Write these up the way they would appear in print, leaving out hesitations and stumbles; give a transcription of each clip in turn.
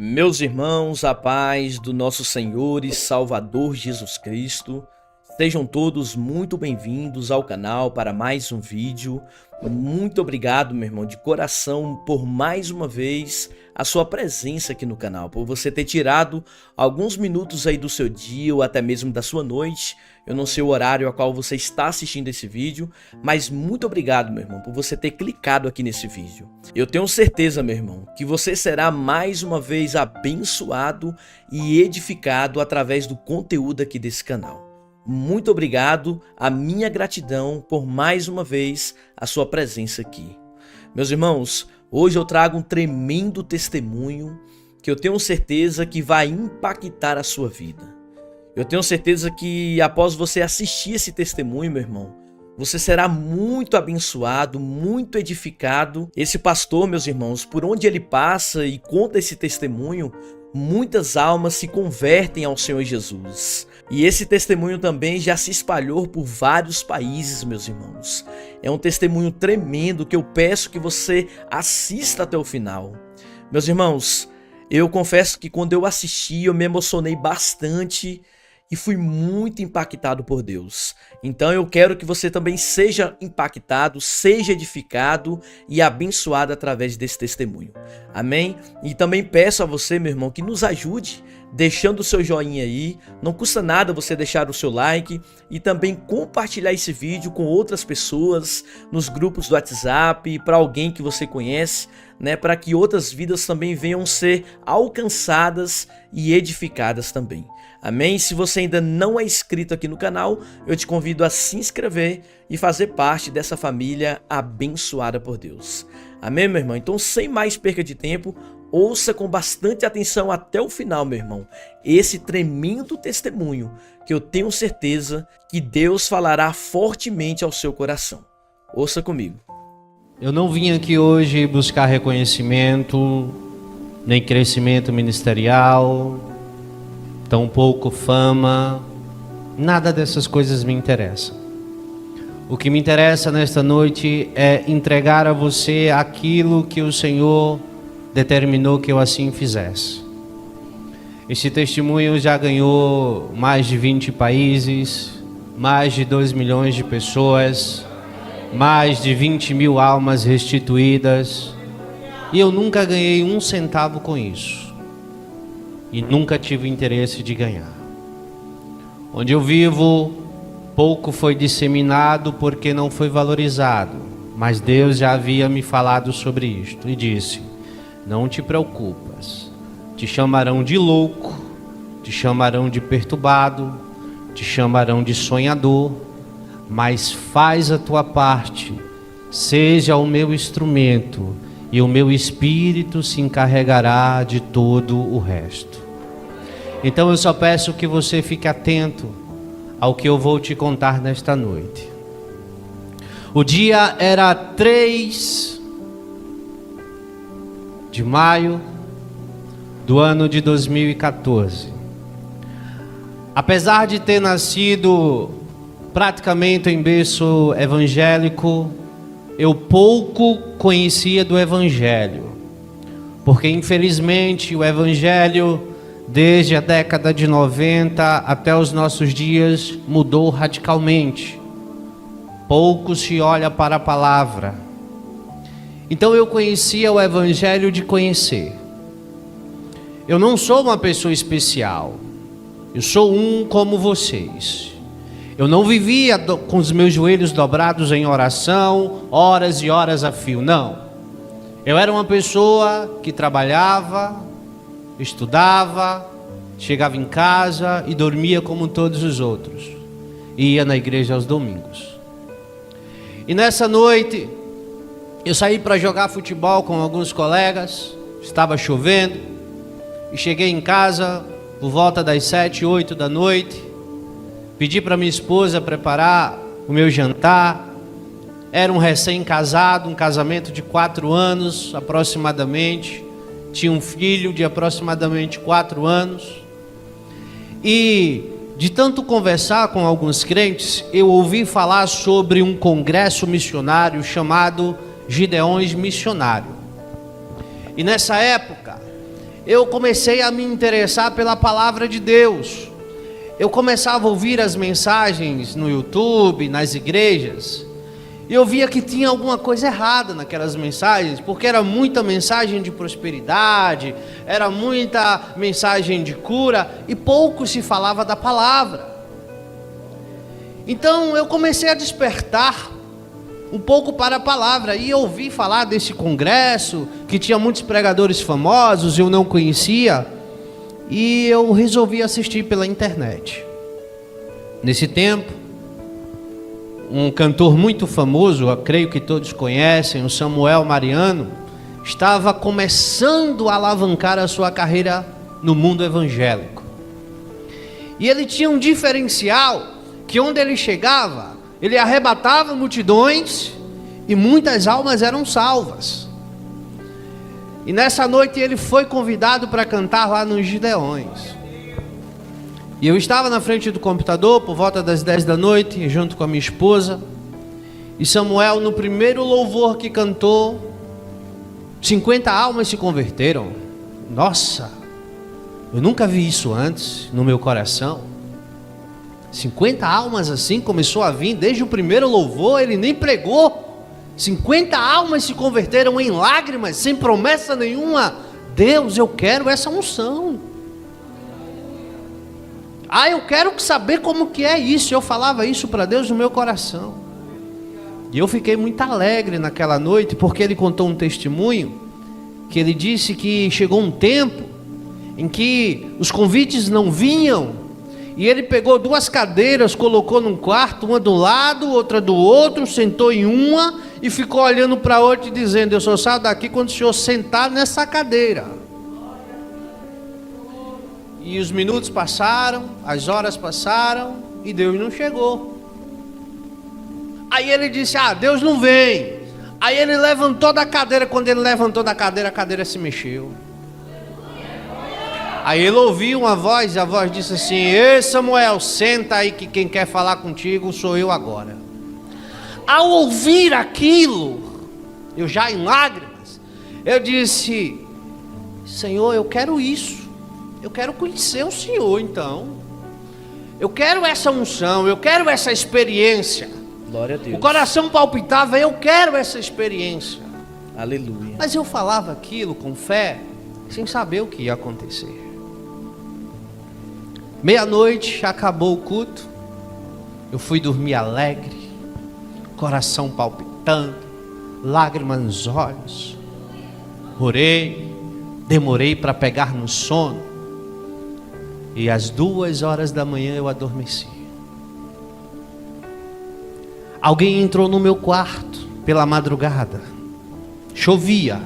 Meus irmãos, a paz do nosso Senhor e Salvador Jesus Cristo, sejam todos muito bem-vindos ao canal para mais um vídeo. Muito obrigado, meu irmão, de coração, por mais uma vez a sua presença aqui no canal, por você ter tirado alguns minutos aí do seu dia ou até mesmo da sua noite. Eu não sei o horário a qual você está assistindo esse vídeo, mas muito obrigado, meu irmão, por você ter clicado aqui nesse vídeo. Eu tenho certeza, meu irmão, que você será mais uma vez abençoado e edificado através do conteúdo aqui desse canal. Muito obrigado, a minha gratidão por mais uma vez a sua presença aqui. Meus irmãos, hoje eu trago um tremendo testemunho que eu tenho certeza que vai impactar a sua vida. Eu tenho certeza que após você assistir esse testemunho, meu irmão, você será muito abençoado, muito edificado. Esse pastor, meus irmãos, por onde ele passa e conta esse testemunho, muitas almas se convertem ao Senhor Jesus. E esse testemunho também já se espalhou por vários países, meus irmãos. É um testemunho tremendo que eu peço que você assista até o final. Meus irmãos, eu confesso que quando eu assisti, eu me emocionei bastante e fui muito impactado por Deus. Então eu quero que você também seja impactado, seja edificado e abençoado através desse testemunho. Amém? E também peço a você, meu irmão, que nos ajude deixando o seu joinha aí. Não custa nada você deixar o seu like e também compartilhar esse vídeo com outras pessoas nos grupos do WhatsApp, para alguém que você conhece, né, para que outras vidas também venham ser alcançadas e edificadas também. Amém? Se você ainda não é inscrito aqui no canal, eu te convido a se inscrever e fazer parte dessa família abençoada por Deus. Amém, meu irmão? Então, sem mais perca de tempo, ouça com bastante atenção até o final, meu irmão, esse tremendo testemunho que eu tenho certeza que Deus falará fortemente ao seu coração. Ouça comigo. Eu não vim aqui hoje buscar reconhecimento, nem crescimento ministerial, tampouco fama, nada dessas coisas me interessa. O que me interessa nesta noite é entregar a você aquilo que o Senhor determinou que eu assim fizesse. Esse testemunho já ganhou mais de 20 países, mais de 2 milhões de pessoas, mais de 20 mil almas restituídas, e eu nunca ganhei um centavo com isso. E nunca tive interesse de ganhar. Onde eu vivo, pouco foi disseminado porque não foi valorizado. Mas Deus já havia me falado sobre isto e disse: não te preocupas, te chamarão de louco, te chamarão de perturbado, te chamarão de sonhador, mas faz a tua parte, seja o meu instrumento, e o meu Espírito se encarregará de todo o resto. Então eu só peço que você fique atento ao que eu vou te contar nesta noite. O dia era 3 de maio do ano de 2014. Apesar de ter nascido praticamente em berço evangélico, eu pouco conhecia do Evangelho, porque infelizmente o Evangelho, desde a década de 90 até os nossos dias, mudou radicalmente. Pouco se olha para a palavra. Então eu conhecia o Evangelho de conhecer. Eu não sou uma pessoa especial, eu sou um como vocês. Eu não vivia com os meus joelhos dobrados em oração, horas e horas a fio, não. Eu era uma pessoa que trabalhava, estudava, chegava em casa e dormia como todos os outros. E ia na igreja aos domingos. E nessa noite, eu saí para jogar futebol com alguns colegas, estava chovendo, e cheguei em casa por volta das 7, 8 da noite. Pedi para minha esposa preparar o meu jantar. Era um recém-casado, um casamento de 4 anos aproximadamente. Tinha um filho de aproximadamente 4 anos. E de tanto conversar com alguns crentes, eu ouvi falar sobre um congresso missionário chamado Gideões Missionário. E nessa época, eu comecei a me interessar pela palavra de Deus. Eu começava a ouvir as mensagens no YouTube, nas igrejas, e eu via que tinha alguma coisa errada naquelas mensagens, porque era muita mensagem de prosperidade, era muita mensagem de cura, e pouco se falava da palavra. Então eu comecei a despertar um pouco para a palavra, e ouvi falar desse congresso, que tinha muitos pregadores famosos, eu não conhecia, e eu resolvi assistir pela internet. Nesse tempo, um cantor muito famoso, eu creio que todos conhecem, o Samuel Mariano, estava começando a alavancar a sua carreira no mundo evangélico. E ele tinha um diferencial, que onde ele chegava, ele arrebatava multidões e muitas almas eram salvas. E nessa noite ele foi convidado para cantar lá nos Gideões. E eu estava na frente do computador por volta das 10 da noite, junto com a minha esposa. E Samuel, no primeiro louvor que cantou, 50 almas se converteram. Nossa, eu nunca vi isso antes no meu coração. 50 almas assim começou a vir desde o primeiro louvor, ele nem pregou. 50 almas se converteram em lágrimas, sem promessa nenhuma. Deus, eu quero essa unção. Eu quero saber como que é isso. Eu falava isso para Deus no meu coração. E eu fiquei muito alegre naquela noite, porque ele contou um testemunho, que ele disse que chegou um tempo em que os convites não vinham, e ele pegou 2 cadeiras, colocou num quarto, uma do lado, outra do outro, sentou em uma e ficou olhando para a outra e dizendo: eu só saio daqui quando o senhor sentar nessa cadeira. E os minutos passaram, as horas passaram e Deus não chegou. Aí ele disse: Deus não vem. Aí ele levantou da cadeira. Quando ele levantou da cadeira, a cadeira se mexeu. Aí ele ouviu uma voz, e a voz disse assim: ei Samuel, senta aí que quem quer falar contigo sou eu agora. Ao ouvir aquilo, eu já em lágrimas, eu disse: Senhor, eu quero isso. Eu quero conhecer o Senhor, então. Eu quero essa unção, eu quero essa experiência. Glória a Deus. O coração palpitava: eu quero essa experiência. Aleluia. Mas eu falava aquilo com fé, sem saber o que ia acontecer. Meia-noite, acabou o culto. Eu fui dormir alegre, coração palpitando, lágrimas nos olhos. Orei, demorei para pegar no sono. E às 2 horas da manhã eu adormeci. Alguém entrou no meu quarto pela madrugada. Chovia.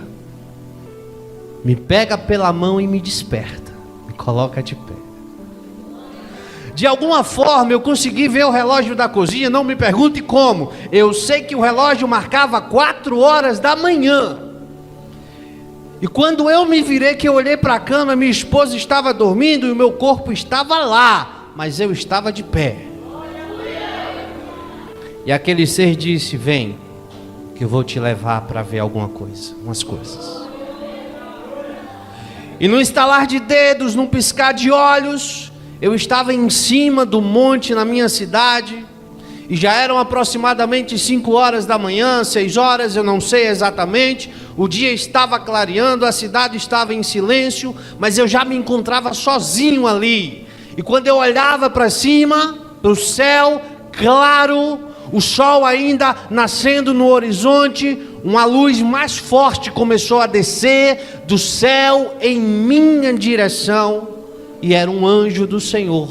Me pega pela mão e me desperta. Me coloca de pé. De alguma forma eu consegui ver o relógio da cozinha. Não me pergunte como. Eu sei que o relógio marcava 4 horas da manhã. E quando eu me virei, que eu olhei para a cama, minha esposa estava dormindo e o meu corpo estava lá, mas eu estava de pé. E aquele ser disse: vem, que eu vou te levar para ver alguma coisa, umas coisas. E no estalar de dedos, num piscar de olhos, eu estava em cima do monte na minha cidade, e já eram aproximadamente 5 horas da manhã, 6 horas, eu não sei exatamente. O dia estava clareando, a cidade estava em silêncio, mas eu já me encontrava sozinho ali. E quando eu olhava para cima, para o céu claro, o sol ainda nascendo no horizonte, uma luz mais forte começou a descer do céu em minha direção, e era um anjo do Senhor.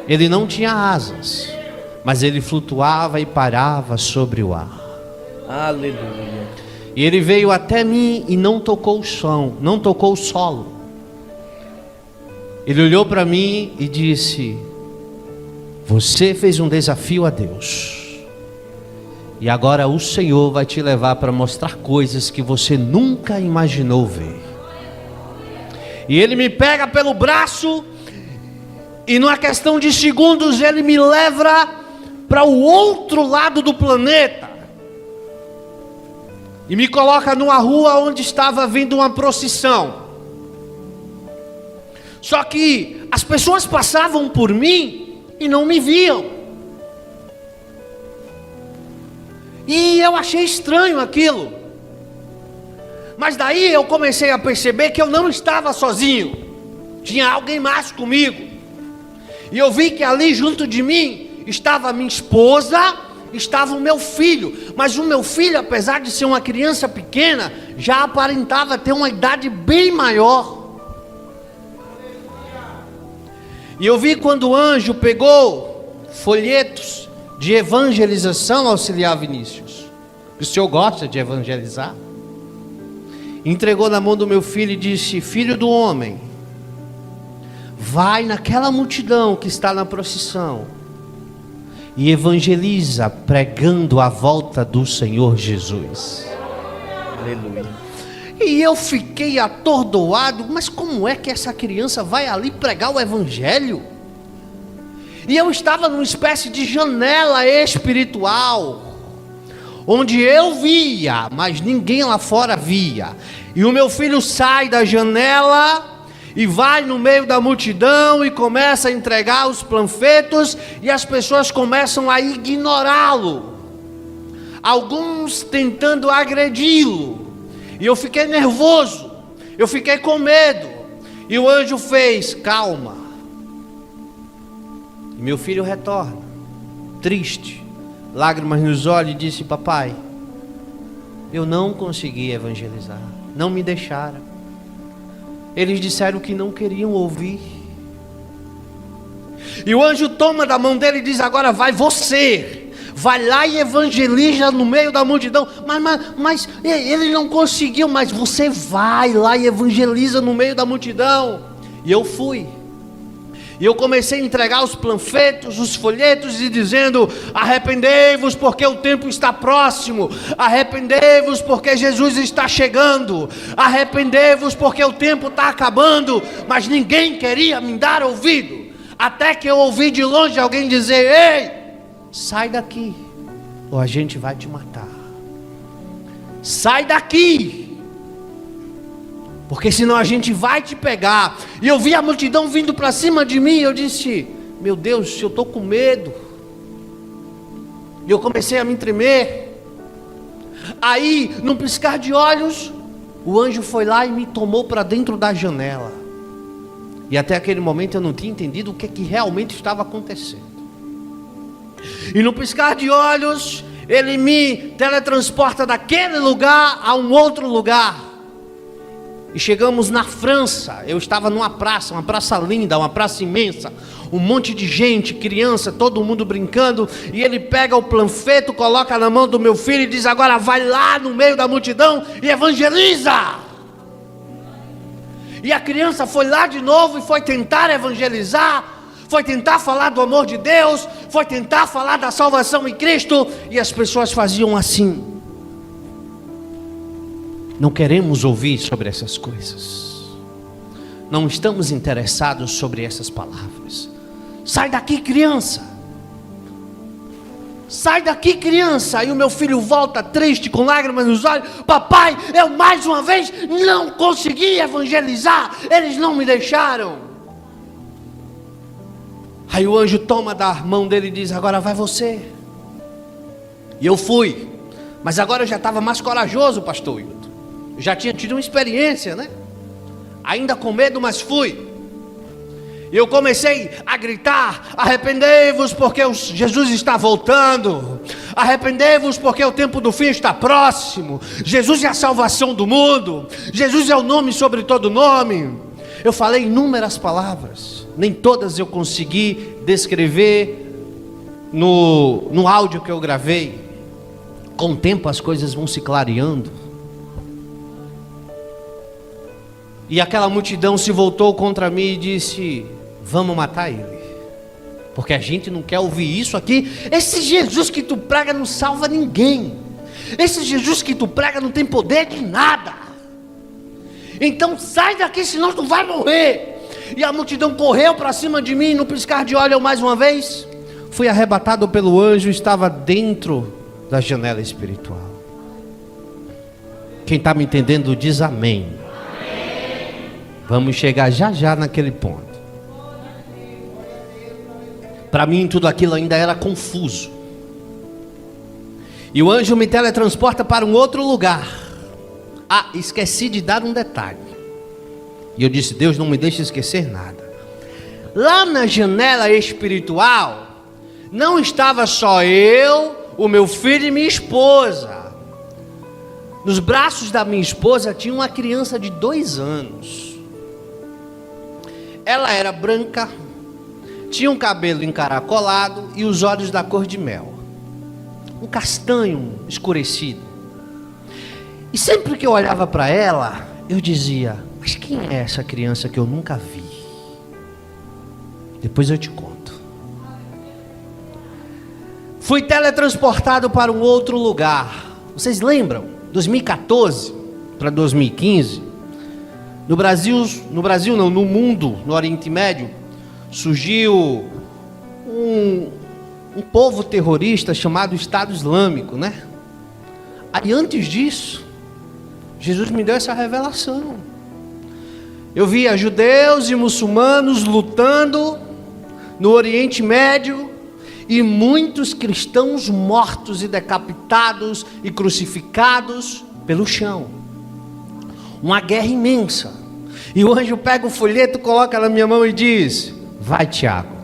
Ele não tinha asas, mas ele flutuava e parava sobre o ar. Aleluia. E ele veio até mim e não tocou o chão, não tocou o solo. Ele olhou para mim e disse: você fez um desafio a Deus, e agora o Senhor vai te levar para mostrar coisas que você nunca imaginou ver. E ele me pega pelo braço, e numa questão de segundos ele me leva para o outro lado do planeta, e me coloca numa rua onde estava vindo uma procissão. Só que as pessoas passavam por mim e não me viam. E eu achei estranho aquilo. Mas daí eu comecei a perceber que eu não estava sozinho. Tinha alguém mais comigo. E eu vi que ali junto de mim estava a minha esposa, estava o meu filho. Mas o meu filho, apesar de ser uma criança pequena, já aparentava ter uma idade bem maior. E eu vi quando o anjo pegou folhetos de evangelização auxiliar Vinícius. O senhor gosta de evangelizar? Entregou na mão do meu filho e disse: filho do homem, vai naquela multidão que está na procissão e evangeliza, pregando a volta do Senhor Jesus. Aleluia. E eu fiquei atordoado, mas como é que essa criança vai ali pregar o evangelho? E eu estava numa espécie de janela espiritual, onde eu via, mas ninguém lá fora via. E o meu filho sai da janela e vai no meio da multidão e começa a entregar os panfletos, e as pessoas começam a ignorá-lo, alguns tentando agredi-lo. E eu fiquei nervoso, eu fiquei com medo. E o anjo fez: calma. E meu filho retorna, triste, lágrimas nos olhos, e disse: papai, eu não consegui evangelizar, não me deixaram. Eles disseram que não queriam ouvir. E o anjo toma da mão dele e diz: agora vai você. Vai lá e evangeliza no meio da multidão. Mas ele não conseguiu. Mas você vai lá e evangeliza no meio da multidão. E eu fui. E eu comecei a entregar os panfletos, os folhetos, e dizendo: arrependei-vos porque o tempo está próximo. Arrependei-vos porque Jesus está chegando. Arrependei-vos porque o tempo está acabando. Mas ninguém queria me dar ouvido. Até que eu ouvi de longe alguém dizer: ei, sai daqui, ou a gente vai te matar. Sai daqui, porque senão a gente vai te pegar. E eu vi a multidão vindo para cima de mim. Eu disse: meu Deus, eu estou com medo. E eu comecei a me tremer. Aí, num piscar de olhos, o anjo foi lá e me tomou para dentro da janela. E até aquele momento eu não tinha entendido o que realmente estava acontecendo. E no piscar de olhos, ele me teletransporta daquele lugar a um outro lugar. E chegamos na França. Eu estava numa praça, uma praça linda, uma praça imensa, um monte de gente, criança, todo mundo brincando. E ele pega o panfleto, coloca na mão do meu filho e diz: agora vai lá no meio da multidão e evangeliza. E a criança foi lá de novo e foi tentar evangelizar, foi tentar falar do amor de Deus, foi tentar falar da salvação em Cristo. E as pessoas faziam assim: não queremos ouvir sobre essas coisas, não estamos interessados sobre essas palavras. Sai daqui, criança. Sai daqui, criança. E o meu filho volta triste, com lágrimas nos olhos: papai, eu mais uma vez não consegui evangelizar, eles não me deixaram. Aí o anjo toma da mão dele e diz: agora vai você. E eu fui. Mas agora eu já estava mais corajoso, pastor Hilton. Eu já tinha tido uma experiência, né? Ainda com medo, mas fui. E eu comecei a gritar: arrependei-vos porque Jesus está voltando. Arrependei-vos porque o tempo do fim está próximo. Jesus é a salvação do mundo. Jesus é o nome sobre todo nome. Eu falei inúmeras palavras. Nem todas eu consegui descrever no áudio que eu gravei. Com o tempo as coisas vão se clareando. E aquela multidão se voltou contra mim e disse: vamos matar ele, porque a gente não quer ouvir isso aqui. Esse Jesus que tu prega não salva ninguém. Esse Jesus que tu prega não tem poder de nada. Então sai daqui, senão tu vai morrer. E a multidão correu para cima de mim. No piscar de olho, eu mais uma vez fui arrebatado pelo anjo. Estava dentro da janela espiritual. Quem está me entendendo diz amém. Vamos chegar já já naquele ponto. Para mim tudo aquilo ainda era confuso. E o anjo me teletransporta para um outro lugar. Ah, esqueci de dar um detalhe. E eu disse: Deus, não me deixe esquecer nada. Lá na janela espiritual, não estava só eu, o meu filho e minha esposa. Nos braços da minha esposa tinha uma criança de 2 anos. Ela era branca, tinha um cabelo encaracolado e os olhos da cor de mel. Um castanho escurecido. E sempre que eu olhava para ela, eu dizia: mas quem é essa criança que eu nunca vi? Depois eu te conto. Fui teletransportado para um outro lugar. Vocês lembram? 2014 para 2015, no Brasil não, no mundo, no Oriente Médio, surgiu um povo terrorista chamado Estado Islâmico, né? Aí antes disso, Jesus me deu essa revelação. Eu via judeus e muçulmanos lutando no Oriente Médio e muitos cristãos mortos e decapitados e crucificados pelo chão. Uma guerra imensa. E o anjo pega o folheto, coloca na minha mão e diz: vai, Tiago,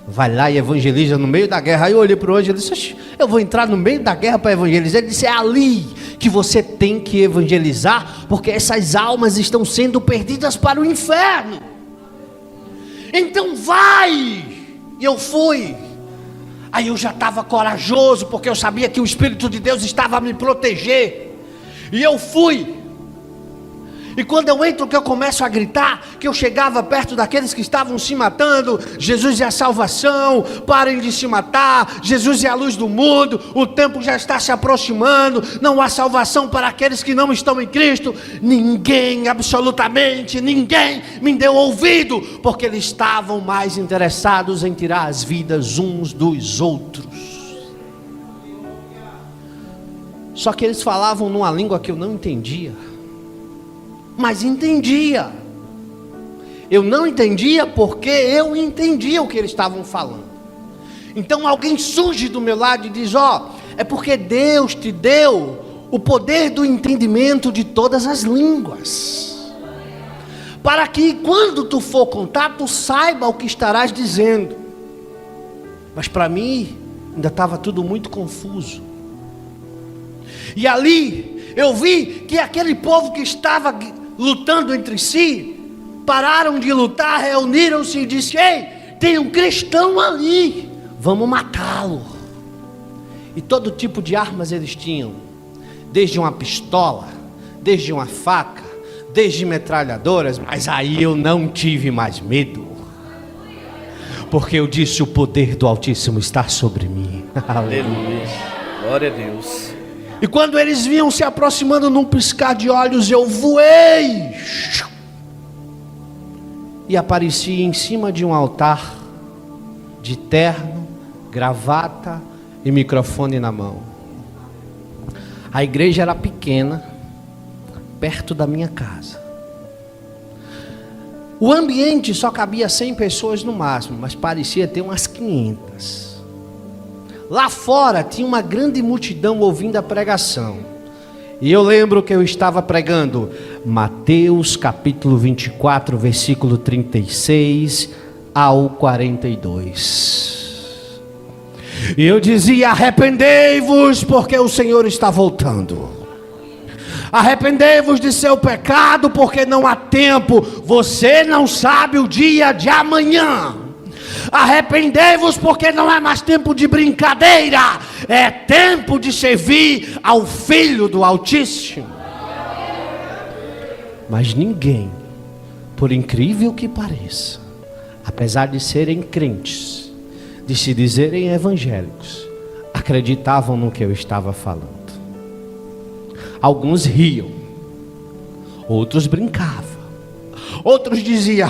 vai lá e evangeliza no meio da guerra. Aí eu olhei para o anjo e disse: eu vou entrar no meio da guerra para evangelizar? Ele disse: é ali que você tem que evangelizar, porque essas almas estão sendo perdidas para o inferno. Então vai. E eu fui. Aí eu já estava corajoso, porque eu sabia que o Espírito de Deus estava a me proteger. E eu fui. E quando eu entro, que eu começo a gritar, que eu chegava perto daqueles que estavam se matando: Jesus é a salvação, parem de se matar, Jesus é a luz do mundo, o tempo já está se aproximando, não há salvação para aqueles que não estão em Cristo. Ninguém, absolutamente ninguém me deu ouvido, porque eles estavam mais interessados em tirar as vidas uns dos outros. Só que eles falavam numa língua que eu não entendia. Mas entendia. Eu não entendia porque eu entendia o que eles estavam falando. Então alguém surge do meu lado e diz: ó, é porque Deus te deu o poder do entendimento de todas as línguas, para que quando tu for contar, tu saiba o que estarás dizendo. Mas para mim ainda estava tudo muito confuso. E ali eu vi que aquele povo que estava lutando entre si, pararam de lutar, reuniram-se e disseram: ei, tem um cristão ali, vamos matá-lo. E todo tipo de armas eles tinham, desde uma pistola, desde uma faca, desde metralhadoras. Mas aí eu não tive mais medo, porque eu disse: o poder do Altíssimo está sobre mim. Aleluia, glória a Deus. E quando eles vinham se aproximando num piscar de olhos, eu voei e apareci em cima de um altar, de terno, gravata e microfone na mão. A igreja era pequena, perto da minha casa. O ambiente só cabia 100 pessoas no máximo, mas parecia ter umas 500. Lá fora tinha uma grande multidão ouvindo a pregação. E eu lembro que eu estava pregando Mateus capítulo 24, versículo 36 ao 42. E eu dizia: arrependei-vos, porque o Senhor está voltando. Arrependei-vos de seu pecado, porque não há tempo. Você não sabe o dia de amanhã. Arrependei-vos, porque não é mais tempo de brincadeira, é tempo de servir ao Filho do Altíssimo. Mas ninguém, por incrível que pareça, apesar de serem crentes, de se dizerem evangélicos, acreditavam no que eu estava falando. Alguns riam, outros brincavam. Outros diziam: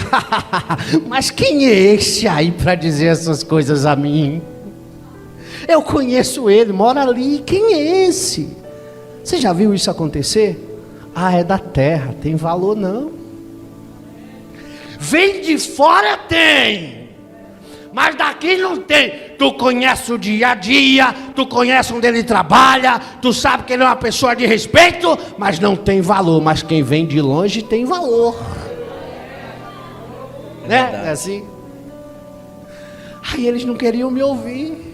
mas quem é esse aí para dizer essas coisas a mim? Eu conheço ele, mora ali, quem é esse? Você já viu isso acontecer? Ah, é da terra, tem valor não. Vem de fora tem, mas daqui não tem. Tu conhece o dia a dia, tu conhece onde ele trabalha, tu sabe que ele é uma pessoa de respeito, mas não tem valor. Mas quem vem de longe tem valor. Né? É assim? Aí eles não queriam me ouvir.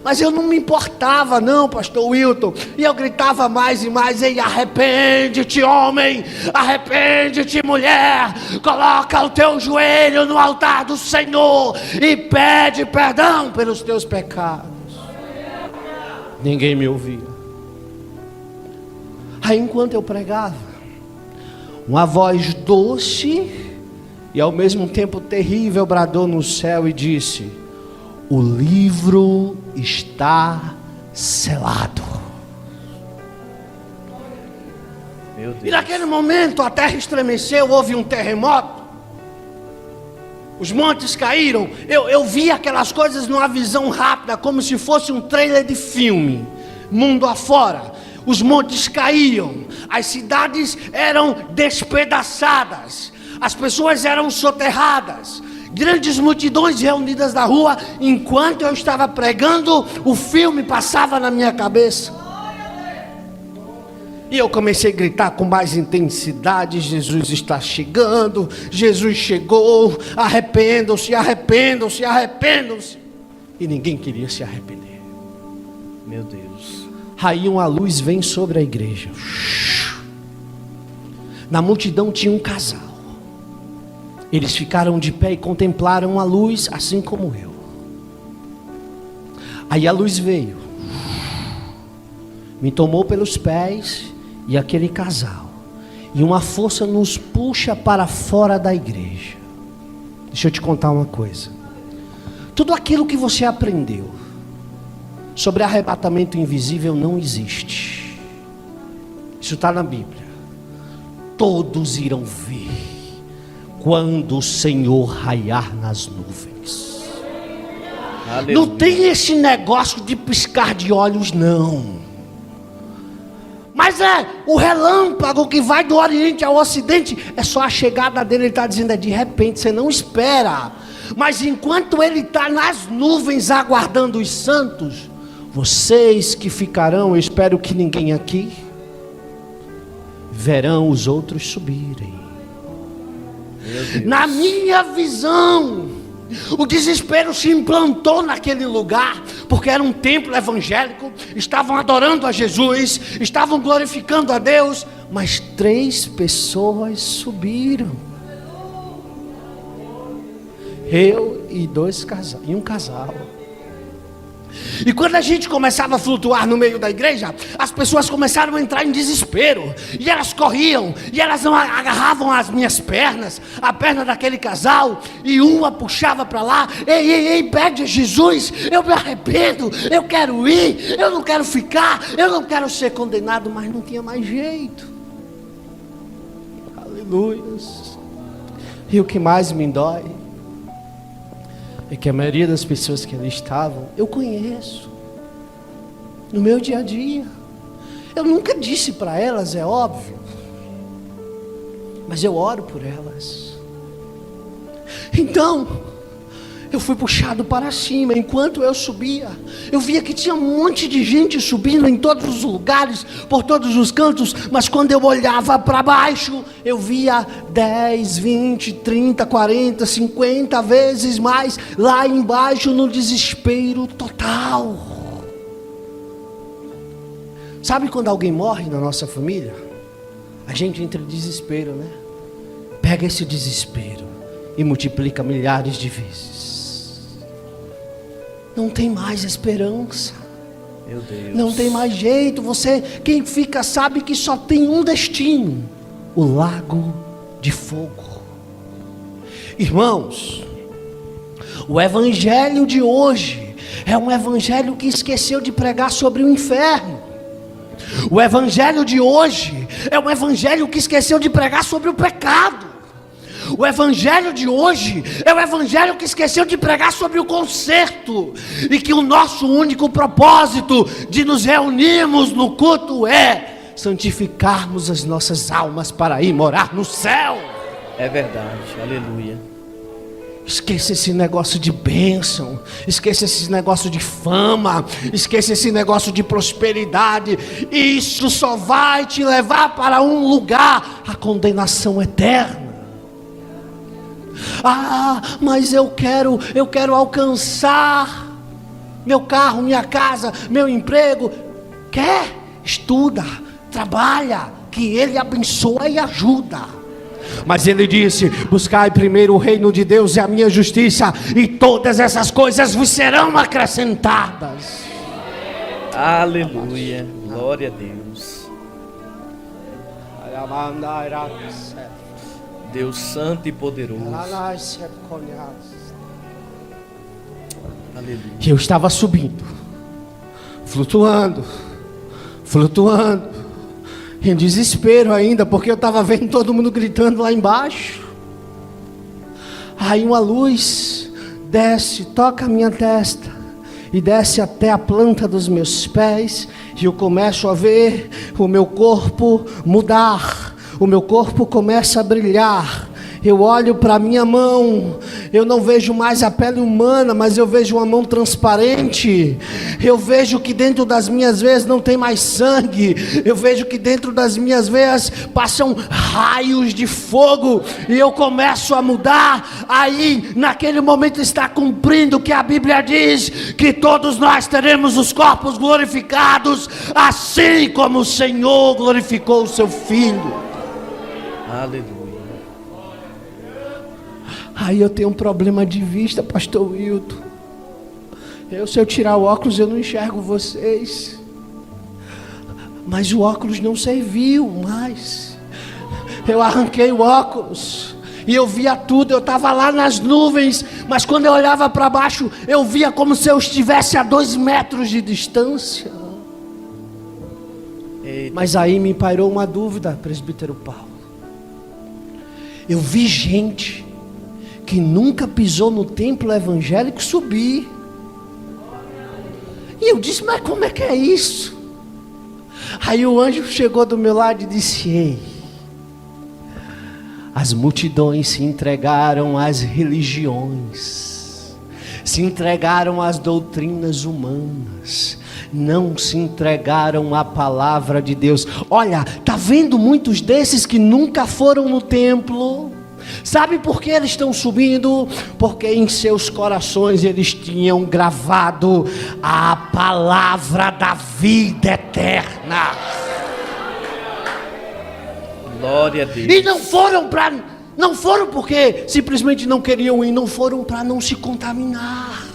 Mas eu não me importava não, pastor Wilton. E eu gritava mais e mais: ei, arrepende-te, homem, arrepende-te, mulher. Coloca o teu joelho no altar do Senhor e pede perdão pelos teus pecados. Ninguém me ouvia. Aí enquanto eu pregava, uma voz doce e ao mesmo tempo terrível bradou no céu e disse: o livro está selado. Meu Deus. E naquele momento a terra estremeceu, houve um terremoto. Os montes caíram. Eu vi aquelas coisas numa visão rápida, como se fosse um trailer de filme. Mundo afora. Os montes caíam. As cidades eram despedaçadas. As pessoas eram soterradas. Grandes multidões reunidas na rua. Enquanto eu estava pregando, o filme passava na minha cabeça. E eu comecei a gritar com mais intensidade: Jesus está chegando, Jesus chegou, arrependam-se, arrependam-se, arrependam-se. E ninguém queria se arrepender. Meu Deus. Aí uma luz vem sobre a igreja. Na multidão tinha um casal. Eles ficaram de pé e contemplaram a luz, assim como eu. Aí a luz veio, me tomou pelos pés e aquele casal, e uma força nos puxa para fora da igreja. Deixa eu te contar uma coisa. Tudo aquilo que você aprendeu sobre arrebatamento invisível não existe. Isso está na Bíblia. Todos irão ver quando o Senhor raiar nas nuvens. Aleluia. Não tem esse negócio de piscar de olhos, não. Mas é o relâmpago que vai do Oriente ao Ocidente. É só a chegada dele. Ele está dizendo: é de repente, você não espera. Mas enquanto ele está nas nuvens aguardando os santos, vocês que ficarão, eu espero que ninguém aqui, verão os outros subirem. Na minha visão, o desespero se implantou naquele lugar, porque era um templo evangélico, estavam adorando a Jesus, estavam glorificando a Deus, mas 3 pessoas subiram. Eu e um casal. E quando a gente começava a flutuar no meio da igreja, as pessoas começaram a entrar em desespero. E elas corriam, e elas agarravam as minhas pernas, a perna daquele casal, e uma puxava para lá: ei, pede a Jesus, eu me arrependo, eu quero ir, eu não quero ficar, eu não quero ser condenado. Mas não tinha mais jeito. Aleluia. E o que mais me dói é que a maioria das pessoas que ali estavam, eu conheço, no meu dia a dia. Eu nunca disse para elas, é óbvio, mas eu oro por elas. Então, eu fui puxado para cima. Enquanto eu subia, eu via que tinha um monte de gente subindo em todos os lugares, por todos os cantos. Mas quando eu olhava para baixo, eu via 10, 20, 30, 40, 50 vezes mais lá embaixo, no desespero total. Sabe quando alguém morre na nossa família? A gente entra em desespero, né? Pega esse desespero e multiplica milhares de vezes. Não tem mais esperança. Meu Deus. Não tem mais jeito. Quem fica sabe que só tem um destino: o lago de fogo. Irmãos, o evangelho de hoje é um evangelho que esqueceu de pregar sobre o inferno. O evangelho de hoje é um evangelho que esqueceu de pregar sobre o pecado. O evangelho de hoje é o evangelho que esqueceu de pregar sobre o conserto, e que o nosso único propósito de nos reunirmos no culto é santificarmos as nossas almas para ir morar no céu. É verdade, aleluia. Esqueça esse negócio de bênção, esqueça esse negócio de fama, esqueça esse negócio de prosperidade. Isso só vai te levar para um lugar, a condenação eterna. Ah, mas eu quero alcançar meu carro, minha casa, meu emprego. Quer? Estuda, trabalha, que Ele abençoa e ajuda. Mas Ele disse: buscai primeiro o reino de Deus e a minha justiça, e todas essas coisas vos serão acrescentadas. Aleluia, glória a Deus. Deus santo e poderoso. Aleluia. E eu estava subindo, flutuando, em desespero ainda, porque eu estava vendo todo mundo gritando lá embaixo. Aí uma luz desce, toca a minha testa e desce até a planta dos meus pés, e eu começo a ver o meu corpo mudar, o meu corpo começa a brilhar. Eu olho para a minha mão, eu não vejo mais a pele humana, mas eu vejo uma mão transparente. Eu vejo que dentro das minhas veias não tem mais sangue. Eu vejo que dentro das minhas veias passam raios de fogo, e eu começo a mudar. Aí, naquele momento, está cumprindo o que a Bíblia diz, que todos nós teremos os corpos glorificados, assim como o Senhor glorificou o seu Filho. Aleluia. Aí eu tenho um problema de vista, pastor Wilton. Se eu tirar o óculos, eu não enxergo vocês. Mas o óculos não serviu mais. Eu arranquei o óculos e eu via tudo. Eu estava lá nas nuvens, mas quando eu olhava para baixo, eu via como se eu estivesse a 2 metros de distância. Eita. Mas aí me pairou uma dúvida, presbítero Paulo. Eu vi gente que nunca pisou no templo evangélico subir. E eu disse: mas como é que é isso? Aí o anjo chegou do meu lado e disse: ei, as multidões se entregaram às religiões, se entregaram às doutrinas humanas, não se entregaram à palavra de Deus. Olha, tá vendo muitos desses que nunca foram no templo? Sabe por que eles estão subindo? Porque em seus corações eles tinham gravado a palavra da vida eterna. Glória a Deus. E não foram porque simplesmente não queriam ir, não foram para não se contaminar.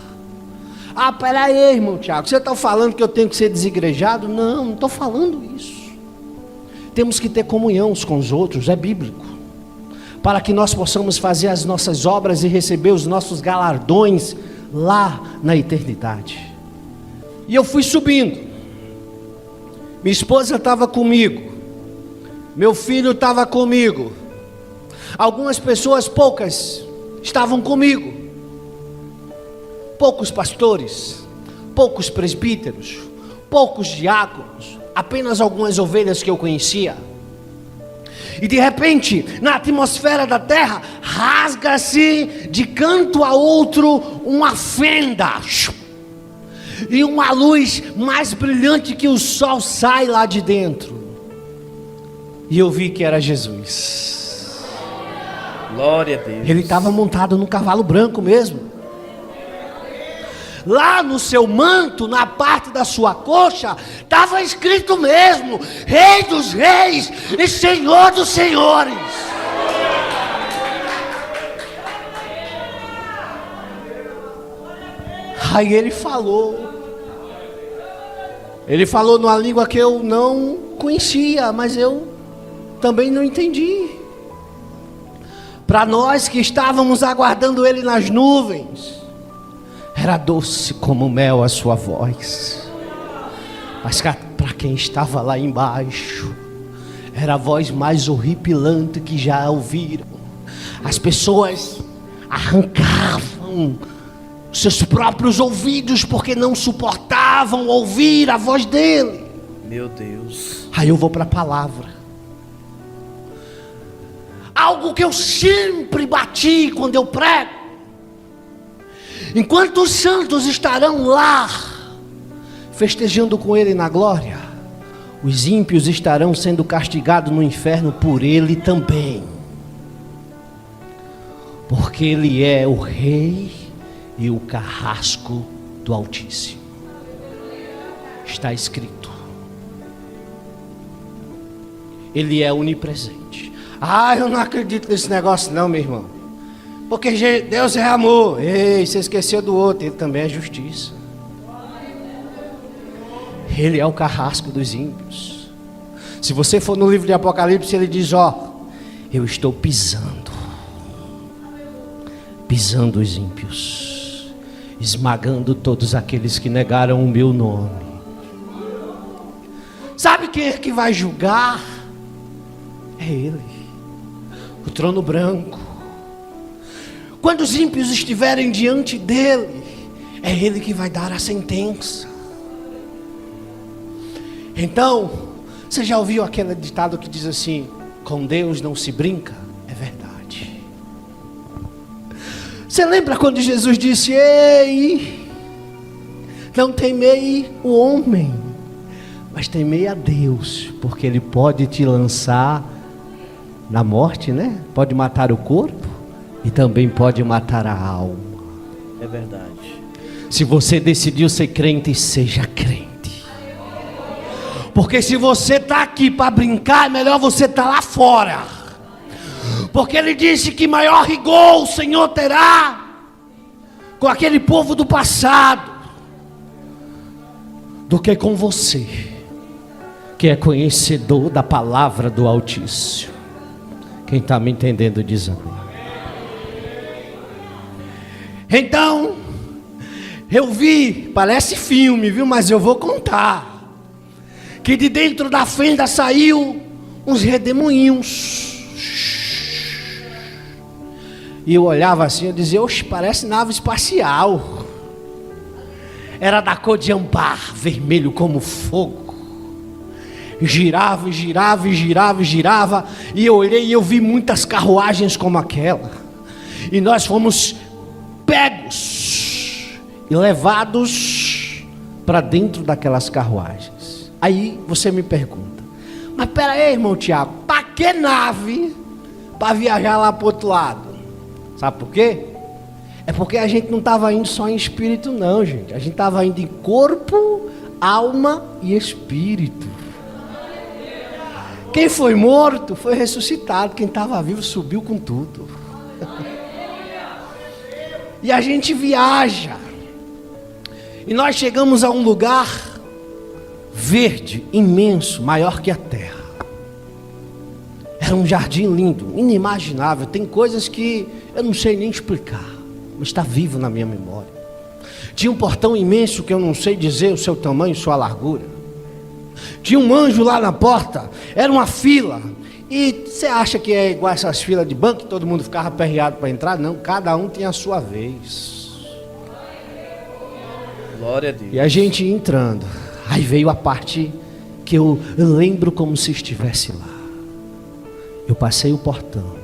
Ah, peraí, irmão Tiago, você está falando que eu tenho que ser desigrejado? Não estou falando isso. Temos que ter comunhão uns com os outros, é bíblico, para que nós possamos fazer as nossas obras e receber os nossos galardões lá na eternidade. E eu fui subindo, minha esposa estava comigo, meu filho estava comigo, algumas pessoas, poucas, estavam comigo, poucos pastores, poucos presbíteros, poucos diáconos, apenas algumas ovelhas que eu conhecia. E de repente, na atmosfera da terra, rasga-se de canto a outro uma fenda, e uma luz mais brilhante que o sol sai lá de dentro. E eu vi que era Jesus. Glória a Deus. Ele estava montado num cavalo branco mesmo. Lá no seu manto, na parte da sua coxa, estava escrito mesmo: Rei dos Reis e Senhor dos Senhores. Aí ele falou numa língua que eu não conhecia, mas eu também não entendi. Para nós que estávamos aguardando ele nas nuvens, era doce como mel a sua voz. Mas para quem estava lá embaixo, era a voz mais horripilante que já ouviram. As pessoas arrancavam seus próprios ouvidos porque não suportavam ouvir a voz dele. Meu Deus. Aí eu vou para a palavra. A algo que eu sempre bati quando eu prego. Enquanto os santos estarão lá, festejando com Ele na glória, os ímpios estarão sendo castigados no inferno por Ele também. Porque Ele é o Rei e o carrasco do Altíssimo. Está escrito. Ele é onipresente. Eu não acredito nesse negócio não, meu irmão. Porque Deus é amor. Ei, você esqueceu do outro. Ele também é justiça. Ele é o carrasco dos ímpios. Se você for no livro de Apocalipse, ele diz, eu estou pisando os ímpios, esmagando todos aqueles que negaram o meu nome. Sabe quem é que vai julgar? É Ele, o trono branco. Quando os ímpios estiverem diante dele, é Ele que vai dar a sentença. Então, você já ouviu aquele ditado que diz assim: com Deus não se brinca? É verdade. Você lembra quando Jesus disse: ei, não temei o homem, mas temei a Deus, porque Ele pode te lançar na morte, né? Pode matar o corpo e também pode matar a alma. É verdade. Se você decidiu ser crente, seja crente. Porque se você está aqui para brincar, é melhor você estar lá fora. Porque Ele disse que maior rigor o Senhor terá com aquele povo do passado do que com você, que é conhecedor da palavra do Altíssimo. Quem está me entendendo diz amém. Então, eu vi, parece filme, viu? Mas eu vou contar. Que de dentro da fenda saiu uns redemoinhos. E eu olhava assim, eu dizia: oxe, parece nave espacial. Era da cor de âmbar, vermelho como fogo. Girava, girava, girava, girava. E eu olhei e eu vi muitas carruagens como aquela. E nós fomos pegos e levados para dentro daquelas carruagens. Aí você me pergunta: mas pera aí, irmão Tiago, para que nave para viajar lá para o outro lado? Sabe por quê? É porque a gente não estava indo só em espírito não, gente. A gente estava indo em corpo, alma e espírito. Quem foi morto foi ressuscitado. Quem estava vivo subiu com tudo. E a gente viaja. E nós chegamos a um lugar verde, imenso, maior que a terra. Era um jardim lindo, inimaginável. Tem coisas que eu não sei nem explicar, mas está vivo na minha memória. Tinha um portão imenso que eu não sei dizer o seu tamanho, sua largura. Tinha um anjo lá na porta. Era uma fila. E você acha que é igual essas filas de banco, que todo mundo ficava aperreado para entrar? Não, cada um tinha a sua vez. Glória a Deus. E a gente ia entrando. Aí veio a parte que eu lembro como se estivesse lá. Eu passei o portão,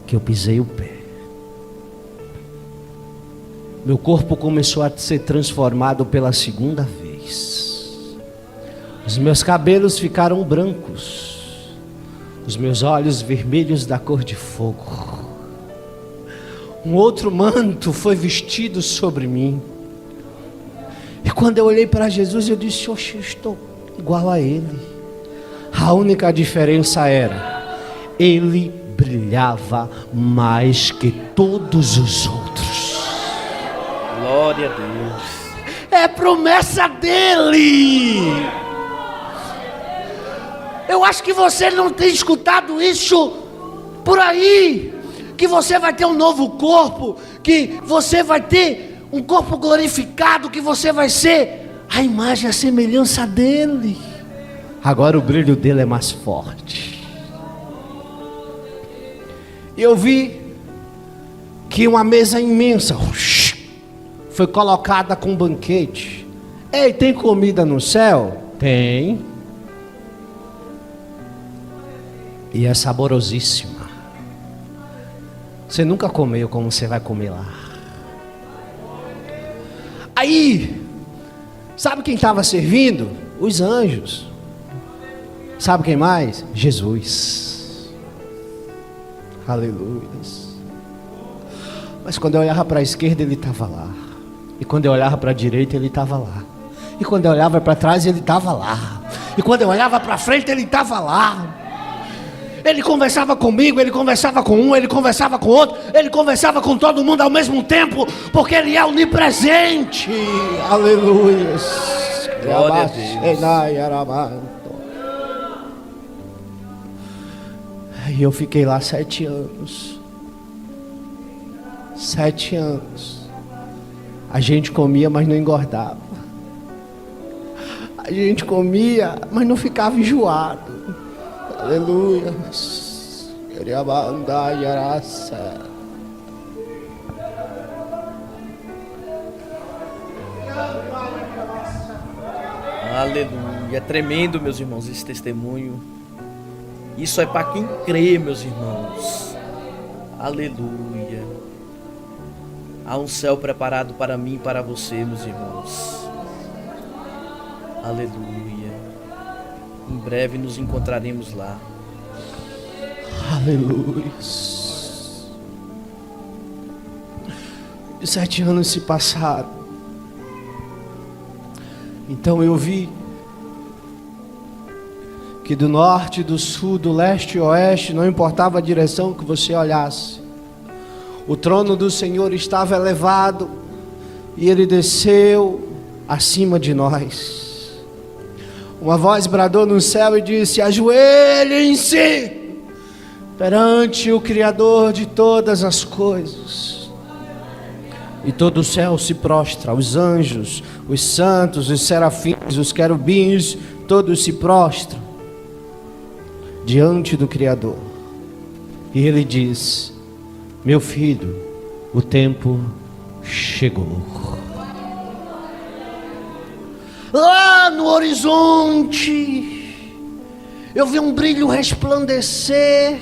que eu pisei o pé. Meu corpo começou a ser transformado pela segunda vez. Os meus cabelos ficaram brancos. Os meus olhos vermelhos da cor de fogo. Um outro manto foi vestido sobre mim. E quando eu olhei para Jesus, eu disse: oxe, eu estou igual a Ele. A única diferença era: Ele brilhava mais que todos os outros. Glória a Deus. É promessa dEle. Eu acho que você não tem escutado isso por aí. Que você vai ter um novo corpo. Que você vai ter um corpo glorificado, que você vai ser a imagem e a semelhança dEle. Agora o brilho dEle é mais forte. E eu vi que uma mesa imensa foi colocada com banquete. Ei, tem comida no céu? Tem. E é saborosíssima. Você nunca comeu como você vai comer lá. Aí, sabe quem estava servindo? Os anjos. Sabe quem mais? Jesus. Aleluia. Mas quando eu olhava para a esquerda, ele estava lá. E quando eu olhava para a direita, ele estava lá. E quando eu olhava para trás, ele estava lá. E quando eu olhava para frente, ele estava lá. Ele conversava comigo, ele conversava com um, ele conversava com outro, ele conversava com todo mundo ao mesmo tempo, porque ele é onipresente. Aleluia. Glória a Deus. E eu fiquei lá 7 anos. 7 anos. A gente comia, mas não engordava. A gente comia, mas não ficava enjoado. Aleluia. Aleluia. É tremendo, meus irmãos, esse testemunho. Isso é para quem crê, meus irmãos. Aleluia. Há um céu preparado para mim e para você, meus irmãos. Aleluia. Em breve nos encontraremos lá. Aleluia. E 7 anos se passaram. Então eu vi que do norte, do sul, do leste e oeste, não importava a direção que você olhasse, o trono do Senhor estava elevado e ele desceu acima de nós. Uma voz bradou no céu e disse: ajoelhem-se perante o Criador de todas as coisas. E todo o céu se prostra, os anjos, os santos, os serafins, os querubins, todos se prostram diante do Criador. E ele diz: meu filho, o tempo chegou. Lá no horizonte eu vi um brilho resplandecer,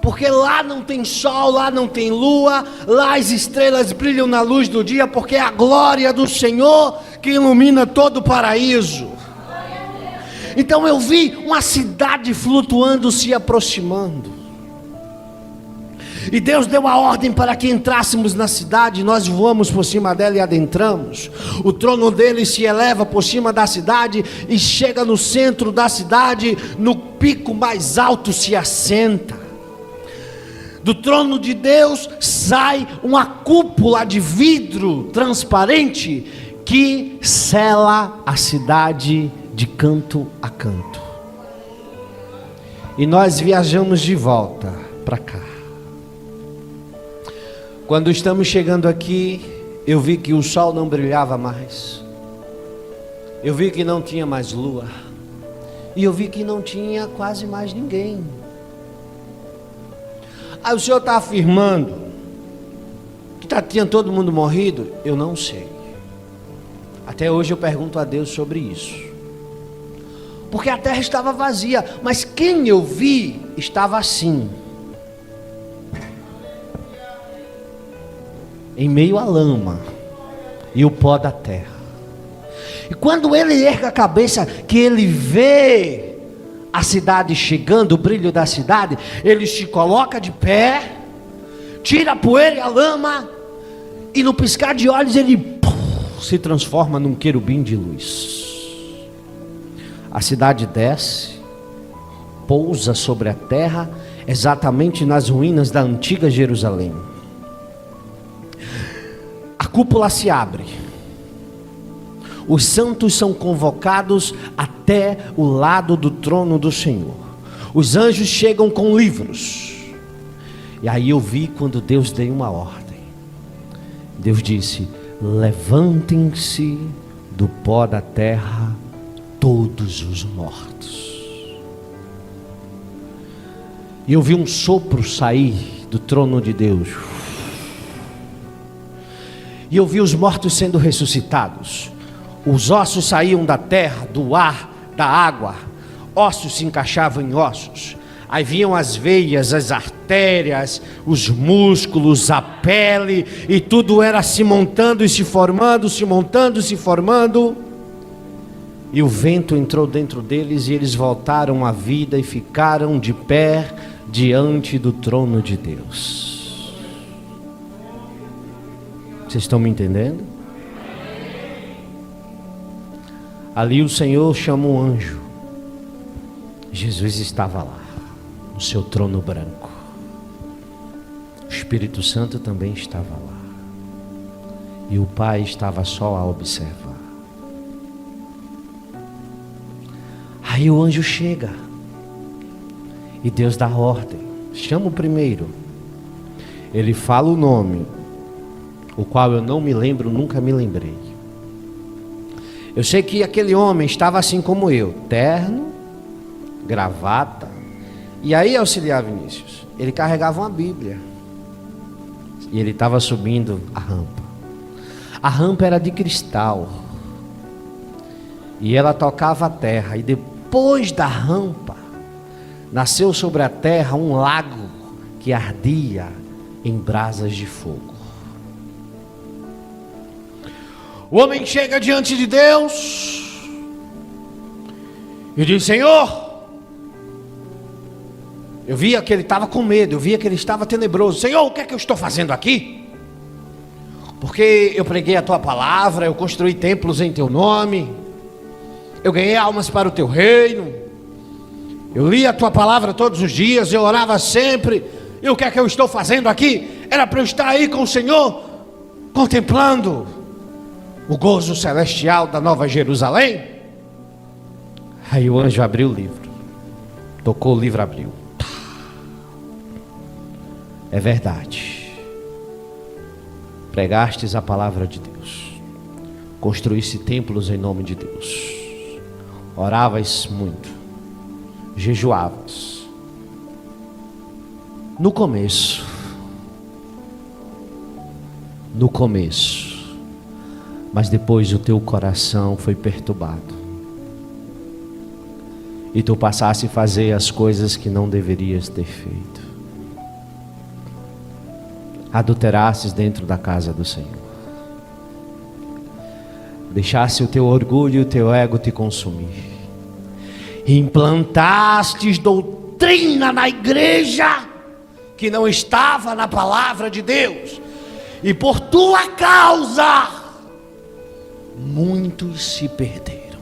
porque lá não tem sol, lá não tem lua, lá as estrelas brilham na luz do dia, porque é a glória do Senhor que ilumina todo o paraíso. Então eu vi uma cidade flutuando, se aproximando. E Deus deu a ordem para que entrássemos na cidade. Nós voamos por cima dela e adentramos. O trono dele se eleva por cima da cidade e chega no centro da cidade, no pico mais alto se assenta. Do trono de Deus sai uma cúpula de vidro transparente que sela a cidade de canto a canto. E nós viajamos de volta para cá. Quando estamos chegando aqui, eu vi que o sol não brilhava mais. Eu vi que não tinha mais lua. E eu vi que não tinha quase mais ninguém. Aí o Senhor está afirmando que tinha todo mundo morrido? Eu não sei. Até hoje eu pergunto a Deus sobre isso. Porque a terra estava vazia, mas quem eu vi estava assim, em meio à lama e o pó da terra. E quando ele ergue a cabeça, que ele vê a cidade chegando, o brilho da cidade, ele se coloca de pé, tira a poeira e a lama, e no piscar de olhos ele se transforma num querubim de luz. A cidade desce, pousa sobre a terra, exatamente nas ruínas da antiga Jerusalém. A cúpula se abre. Os santos são convocados até o lado do trono do Senhor. Os anjos chegam com livros. E aí eu vi quando Deus deu uma ordem. Deus disse: levantem-se do pó da terra todos os mortos. E eu vi um sopro sair do trono de Deus. E eu vi os mortos sendo ressuscitados. Os ossos saíam da terra, do ar, da água. Ossos se encaixavam em ossos. Aí vinham as veias, as artérias, os músculos, a pele, e tudo era se montando e se formando, se montando e se formando. E o vento entrou dentro deles e eles voltaram à vida e ficaram de pé diante do trono de Deus. Vocês estão me entendendo? Ali o Senhor chama um anjo. Jesus estava lá, no seu trono branco. O Espírito Santo também estava lá. E o Pai estava só a observar. Aí o anjo chega. E Deus dá ordem. Chama o primeiro. Ele fala o nome, o qual eu não me lembro, nunca me lembrei. Eu sei que aquele homem estava assim como eu, terno, gravata. E aí, auxiliar Vinícius, ele carregava uma Bíblia. E ele estava subindo a rampa. A rampa era de cristal. E ela tocava a terra. E depois da rampa, nasceu sobre a terra um lago que ardia em brasas de fogo. O homem chega diante de Deus e diz: Senhor, eu via que ele estava com medo, eu via que ele estava tenebroso. Senhor, o que é que eu estou fazendo aqui? Porque eu preguei a tua palavra, eu construí templos em teu nome, eu ganhei almas para o teu reino, eu li a tua palavra todos os dias, eu orava sempre. E o que é que eu estou fazendo aqui? Era para eu estar aí com o Senhor, contemplando o gozo celestial da Nova Jerusalém. Aí o anjo abriu o livro, tocou o livro, abriu. É verdade, pregastes a palavra de Deus, construísse templos em nome de Deus, oravas muito, jejuavas. No começo, mas depois o teu coração foi perturbado, e tu passaste a fazer as coisas que não deverias ter feito. Adulterastes dentro da casa do Senhor. Deixaste o teu orgulho e o teu ego te consumir. Implantastes doutrina na igreja que não estava na palavra de Deus. E por tua causa, muitos se perderam.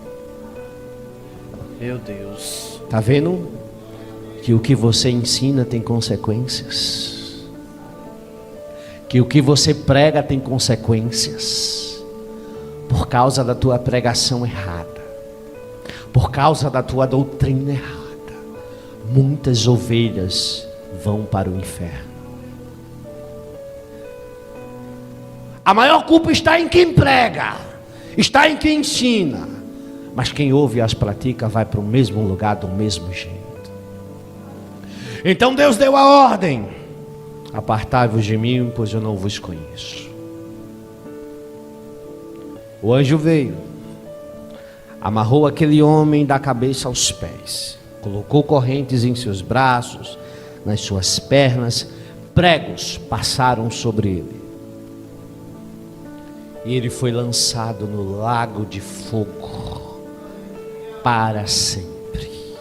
Meu Deus. Está vendo que o que você ensina tem consequências? Que o que você prega tem consequências? Por causa da tua pregação errada, por causa da tua doutrina errada, muitas ovelhas vão para o inferno. A maior culpa está em quem prega, está em quem ensina, mas quem ouve e as pratica vai para o mesmo lugar do mesmo jeito. Então Deus deu a ordem: apartai-vos de mim, pois eu não vos conheço. O anjo veio, amarrou aquele homem da cabeça aos pés, colocou correntes em seus braços, nas suas pernas, pregos passaram sobre ele. E ele foi lançado no lago de fogo para sempre.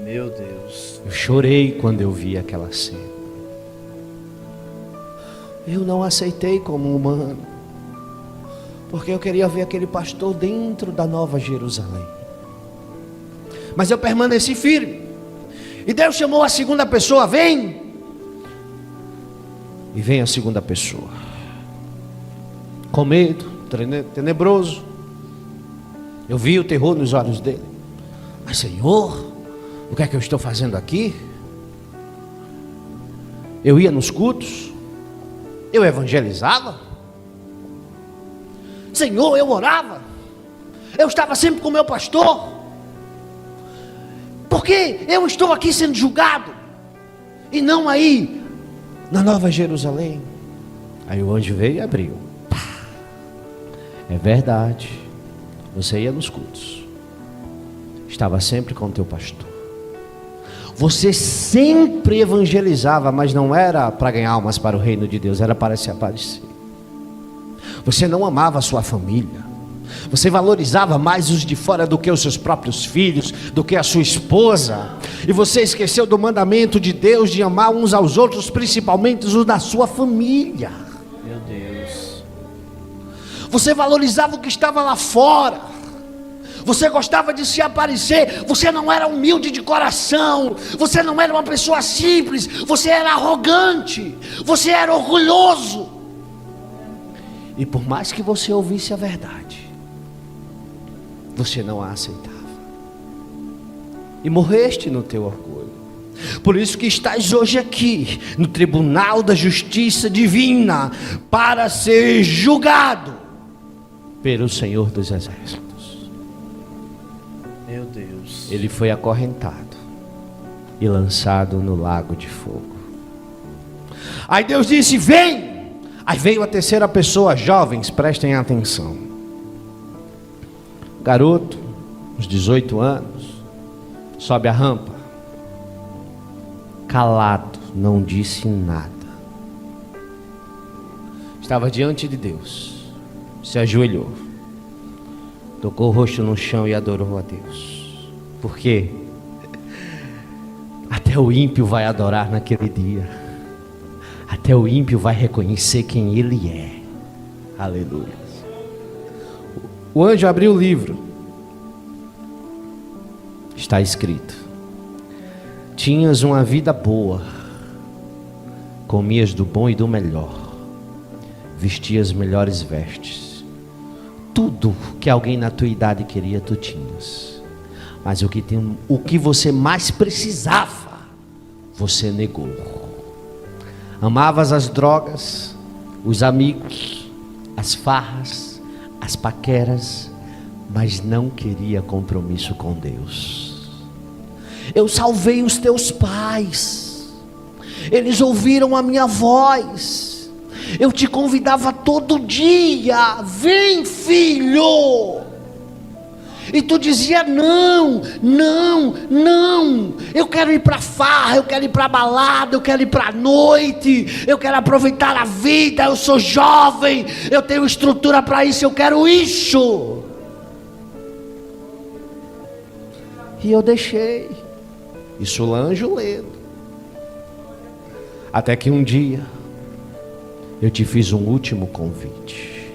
Meu Deus. Eu chorei quando eu vi aquela cena. Eu não aceitei como humano, porque eu queria ver aquele pastor dentro da Nova Jerusalém. Mas eu permaneci firme. E Deus chamou a segunda pessoa: vem. E vem a segunda pessoa, com medo, tenebroso. Eu vi o terror nos olhos dele. Mas Senhor, o que é que eu estou fazendo aqui? Eu ia nos cultos, eu evangelizava, Senhor, eu orava, eu estava sempre com o meu pastor. Por que eu estou aqui sendo julgado e não aí na Nova Jerusalém? Aí o anjo veio e abriu. É verdade, você ia nos cultos, estava sempre com o teu pastor. Você sempre evangelizava, mas não era para ganhar almas para o reino de Deus, era para se aparecer. Você não amava a sua família. Você valorizava mais os de fora do que os seus próprios filhos, do que a sua esposa. E você esqueceu do mandamento de Deus de amar uns aos outros, principalmente os da sua família. Meu Deus. Você valorizava o que estava lá fora. Você gostava de se aparecer. Você não era humilde de coração. Você não era uma pessoa simples. Você era arrogante. Você era orgulhoso. E por mais que você ouvisse a verdade, você não a aceitava. E morreste no teu orgulho. Por isso que estás hoje aqui, no tribunal da justiça divina, para ser julgado pelo Senhor dos Exércitos. Meu Deus. Ele foi acorrentado e lançado no lago de fogo. Aí Deus disse: vem! Aí veio a terceira pessoa. Jovens, prestem atenção. Garoto, uns 18 anos, sobe a rampa, calado, não disse nada. Estava diante de Deus, se ajoelhou, tocou o rosto no chão e adorou a Deus. Por quê? Até o ímpio vai adorar naquele dia. Até o ímpio vai reconhecer quem ele é. Aleluia. O anjo abriu o livro. Está escrito: tinhas uma vida boa, comias do bom e do melhor, vestias melhores vestes. Tudo que alguém na tua idade queria, tu tinhas. Mas o que você mais precisava, você negou. Amavas as drogas, os amigos, as farras, as paqueras, mas não queria compromisso com Deus. Eu salvei os teus pais, eles ouviram a minha voz. Eu te convidava todo dia: vem, filho. E tu dizia: não, não, não. Eu quero ir para farra, eu quero ir para balada, eu quero ir para noite, eu quero aproveitar a vida, eu sou jovem, eu tenho estrutura para isso, eu quero isso. E eu deixei. Isso o anjo lendo. Até que um dia eu te fiz um último convite.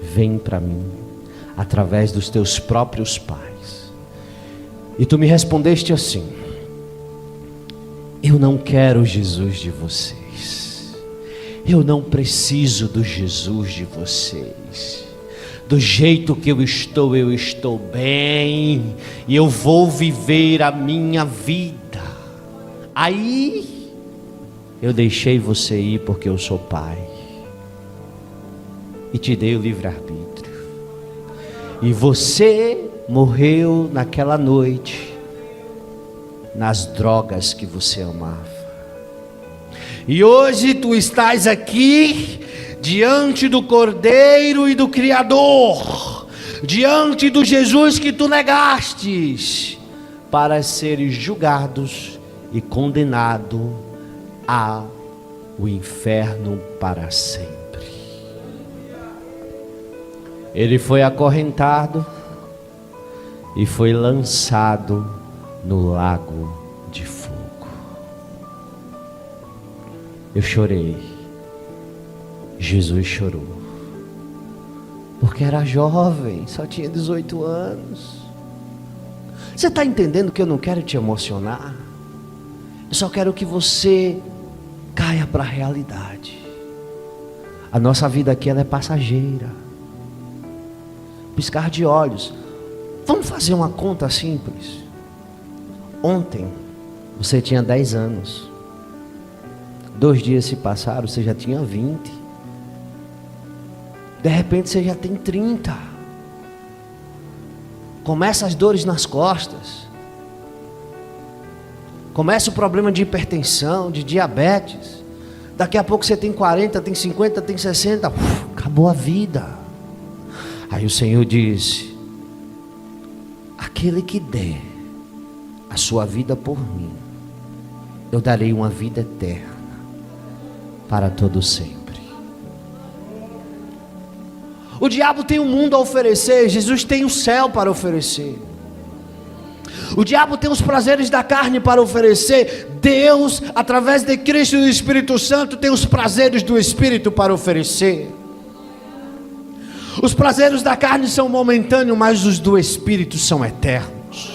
Vem para mim, através dos teus próprios pais. E tu me respondeste assim: eu não quero o Jesus de vocês. Eu não preciso do Jesus de vocês. Do jeito que eu estou bem. E eu vou viver a minha vida. Aí eu deixei você ir porque eu sou pai. E te dei o livre-arbítrio. E você morreu naquela noite nas drogas que você amava. E hoje tu estás aqui diante do Cordeiro e do Criador, diante do Jesus que tu negastes, para seres julgados e condenado ao inferno para sempre. Ele foi acorrentado e foi lançado no lago de fogo. Eu chorei. Jesus chorou. Porque era jovem, só tinha 18 anos. Você está entendendo que eu não quero te emocionar? Eu só quero que você caia para a realidade. A nossa vida aqui ela é passageira. Piscar de olhos. Vamos fazer uma conta simples. Ontem você tinha 10 anos. 2 dias se passaram, você já tinha 20. De repente você já tem 30. Começa as dores nas costas. Começa o problema de hipertensão, de diabetes. Daqui a pouco você tem 40, tem 50, tem 60. Acabou a vida. Aí o Senhor diz: aquele que der a sua vida por mim, eu darei uma vida eterna para todo sempre. O diabo tem o mundo a oferecer, Jesus tem o céu para oferecer. O diabo tem os prazeres da carne para oferecer. Deus, através de Cristo e do Espírito Santo, tem os prazeres do Espírito para oferecer. Os prazeres da carne são momentâneos, mas os do Espírito são eternos.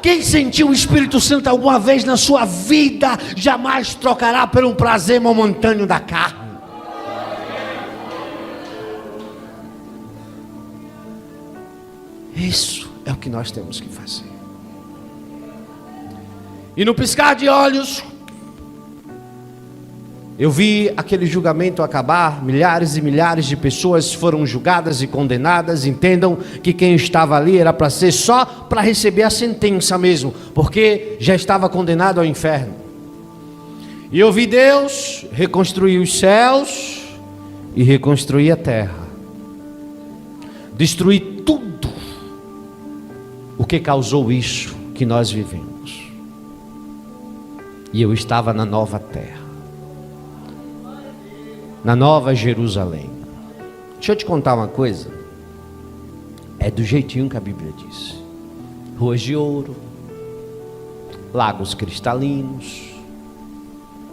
Quem sentiu o Espírito Santo alguma vez na sua vida, jamais trocará por um prazer momentâneo da carne. Isso é o que nós temos que fazer. E no piscar de olhos, eu vi aquele julgamento acabar. Milhares e milhares de pessoas foram julgadas e condenadas. Entendam que quem estava ali era para ser só para receber a sentença mesmo, porque já estava condenado ao inferno. E eu vi Deus reconstruir os céus e reconstruir a terra, destruir tudo o que causou isso que nós vivemos. E eu estava na nova terra, na nova Jerusalém. Deixa eu te contar uma coisa. É do jeitinho que a Bíblia diz: ruas de ouro, lagos cristalinos,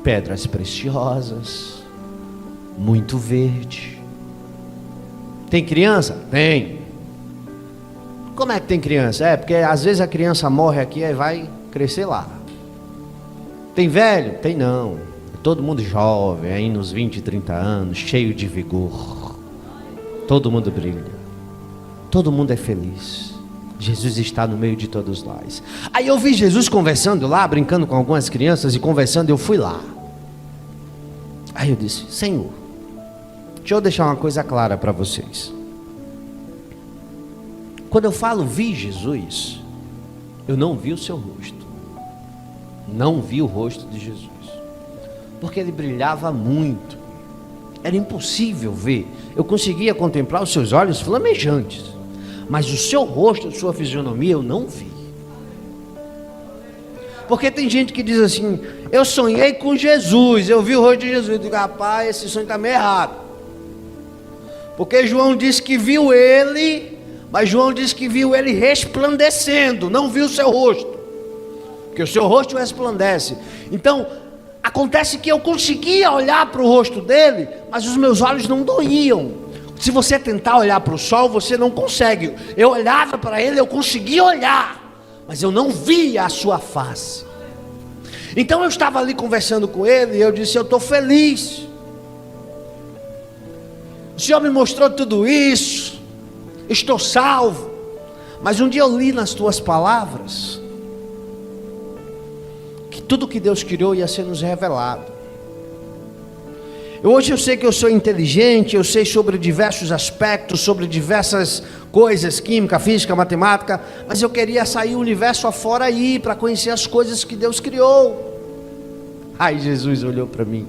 pedras preciosas, muito verde. Tem criança? Tem. Como é que tem criança? É porque às vezes a criança morre aqui e vai crescer lá. Tem velho? Tem não. Todo mundo jovem, aí nos 20, 30 anos, cheio de vigor. Todo mundo brilha. Todo mundo é feliz. Jesus está no meio de todos nós. Aí eu vi Jesus conversando lá, brincando com algumas crianças e conversando, eu fui lá. Aí eu disse: Senhor, deixa eu deixar uma coisa clara para vocês. Quando eu falo vi Jesus, eu não vi o seu rosto. Não vi o rosto de Jesus, porque ele brilhava muito. Era impossível ver. Eu conseguia contemplar os seus olhos flamejantes, mas o seu rosto, a sua fisionomia, eu não vi. Porque tem gente que diz assim: eu sonhei com Jesus, eu vi o rosto de Jesus. Eu digo: rapaz, esse sonho está meio errado. Porque João disse que viu ele, mas João disse que viu ele resplandecendo, não viu o seu rosto, porque o seu rosto resplandece. Então, acontece que eu conseguia olhar para o rosto dele, mas os meus olhos não doíam. Se você tentar olhar para o sol, você não consegue. Eu olhava para ele, eu conseguia olhar, mas eu não via a sua face. Então eu estava ali conversando com ele, e eu disse: eu estou feliz. O Senhor me mostrou tudo isso, estou salvo. Mas um dia eu li nas tuas palavras que tudo que Deus criou ia ser nos revelado. Hoje eu sei que eu sou inteligente, eu sei sobre diversos aspectos, sobre diversas coisas, química, física, matemática, mas eu queria sair o universo afora aí, para conhecer as coisas que Deus criou. Aí Jesus olhou para mim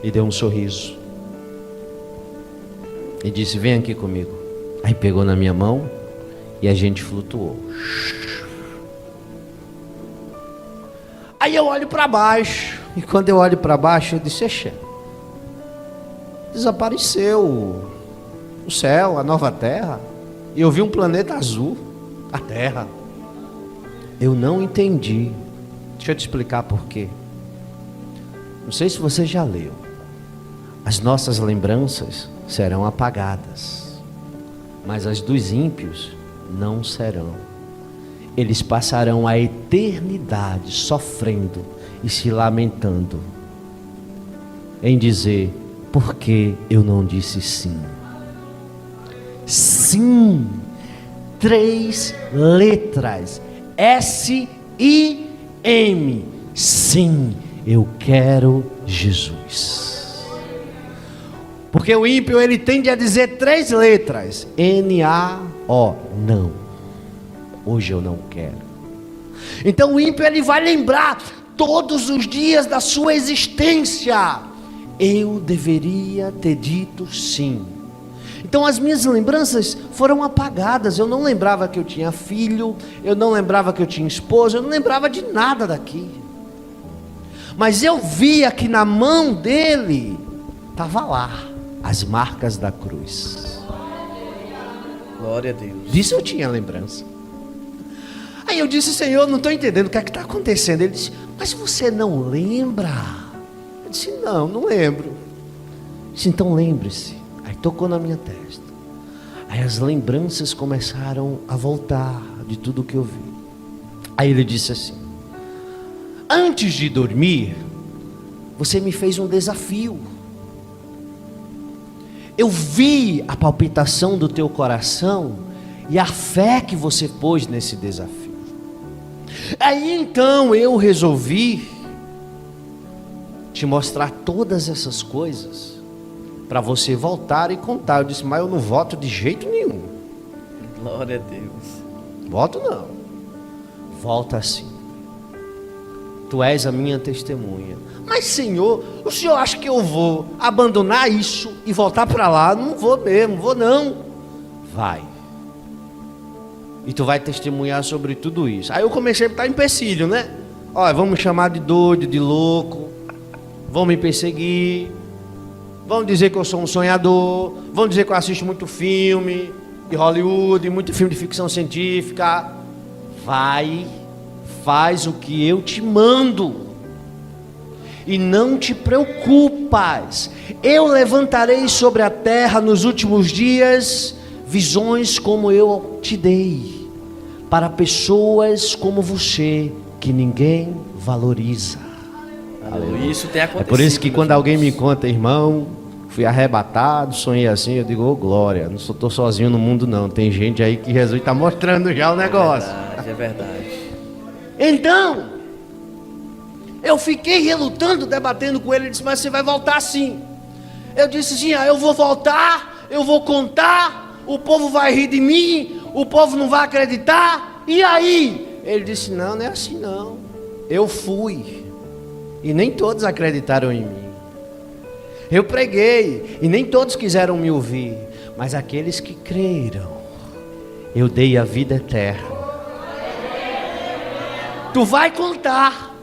e deu um sorriso e disse: vem aqui comigo. Aí pegou na minha mão e a gente flutuou. Aí eu olho para baixo, e quando eu olho para baixo eu disse: Exe, desapareceu o céu, a nova terra, e eu vi um planeta azul, a terra. Eu não entendi. Deixa eu te explicar por quê. Não sei se você já leu. As nossas lembranças serão apagadas, mas as dos ímpios não serão. Eles passarão a eternidade sofrendo e se lamentando, em dizer: por que eu não disse sim? Sim, 3 letras, S-I-M, sim, eu quero Jesus. Porque o ímpio, ele tende a dizer 3 letras, N-A-O, não, hoje eu não quero. Então o ímpio, ele vai lembrar todos os dias da sua existência: eu deveria ter dito sim. Então as minhas lembranças foram apagadas. Eu não lembrava que eu tinha filho, eu não lembrava que eu tinha esposa, eu não lembrava de nada daqui. Mas eu via que na mão dele estava lá as marcas da cruz. Glória a Deus. Disso eu tinha lembrança. Aí eu disse: Senhor, não estou entendendo o que é que está acontecendo. Ele disse: mas você não lembra? Eu disse: não lembro. Ele disse: então lembre-se. Aí tocou na minha testa. Aí as lembranças começaram a voltar de tudo que eu vi. Aí ele disse assim: antes de dormir, você me fez um desafio. Eu vi a palpitação do teu coração e a fé que você pôs nesse desafio. Aí então eu resolvi te mostrar todas essas coisas para você voltar e contar. Eu disse: mas eu não volto de jeito nenhum. Glória a Deus. Volto não. Volta sim. Tu és a minha testemunha. Mas Senhor, o Senhor acha que eu vou abandonar isso e voltar para lá? Não vou mesmo, vou não. Vai. E tu vai testemunhar sobre tudo isso. Aí eu comecei a botar empecilho, né? Olha, vão me chamar de doido, de louco. Vão me perseguir. Vão dizer que eu sou um sonhador. Vão dizer que eu assisto muito filme de Hollywood, muito filme de ficção científica. Vai, faz o que eu te mando. E não te preocupas. Eu levantarei sobre a terra nos últimos dias visões como eu te dei, para pessoas como você, que ninguém valoriza. Aleluia. Isso tem acontecido. É por isso que quando alguém me conta: irmão, fui arrebatado, sonhei assim, eu digo: ô glória, não estou sozinho no mundo não. Tem gente aí que Jesus está mostrando já o negócio. É verdade. Então, eu fiquei relutando, debatendo com ele. Ele disse: mas você vai voltar sim. Eu disse assim: eu vou voltar, eu vou contar, o povo vai rir de mim, o povo não vai acreditar, e aí? Ele disse: não é assim não. Eu fui, e nem todos acreditaram em mim. Eu preguei, e nem todos quiseram me ouvir, mas aqueles que creram, eu dei a vida eterna. Tu vai contar.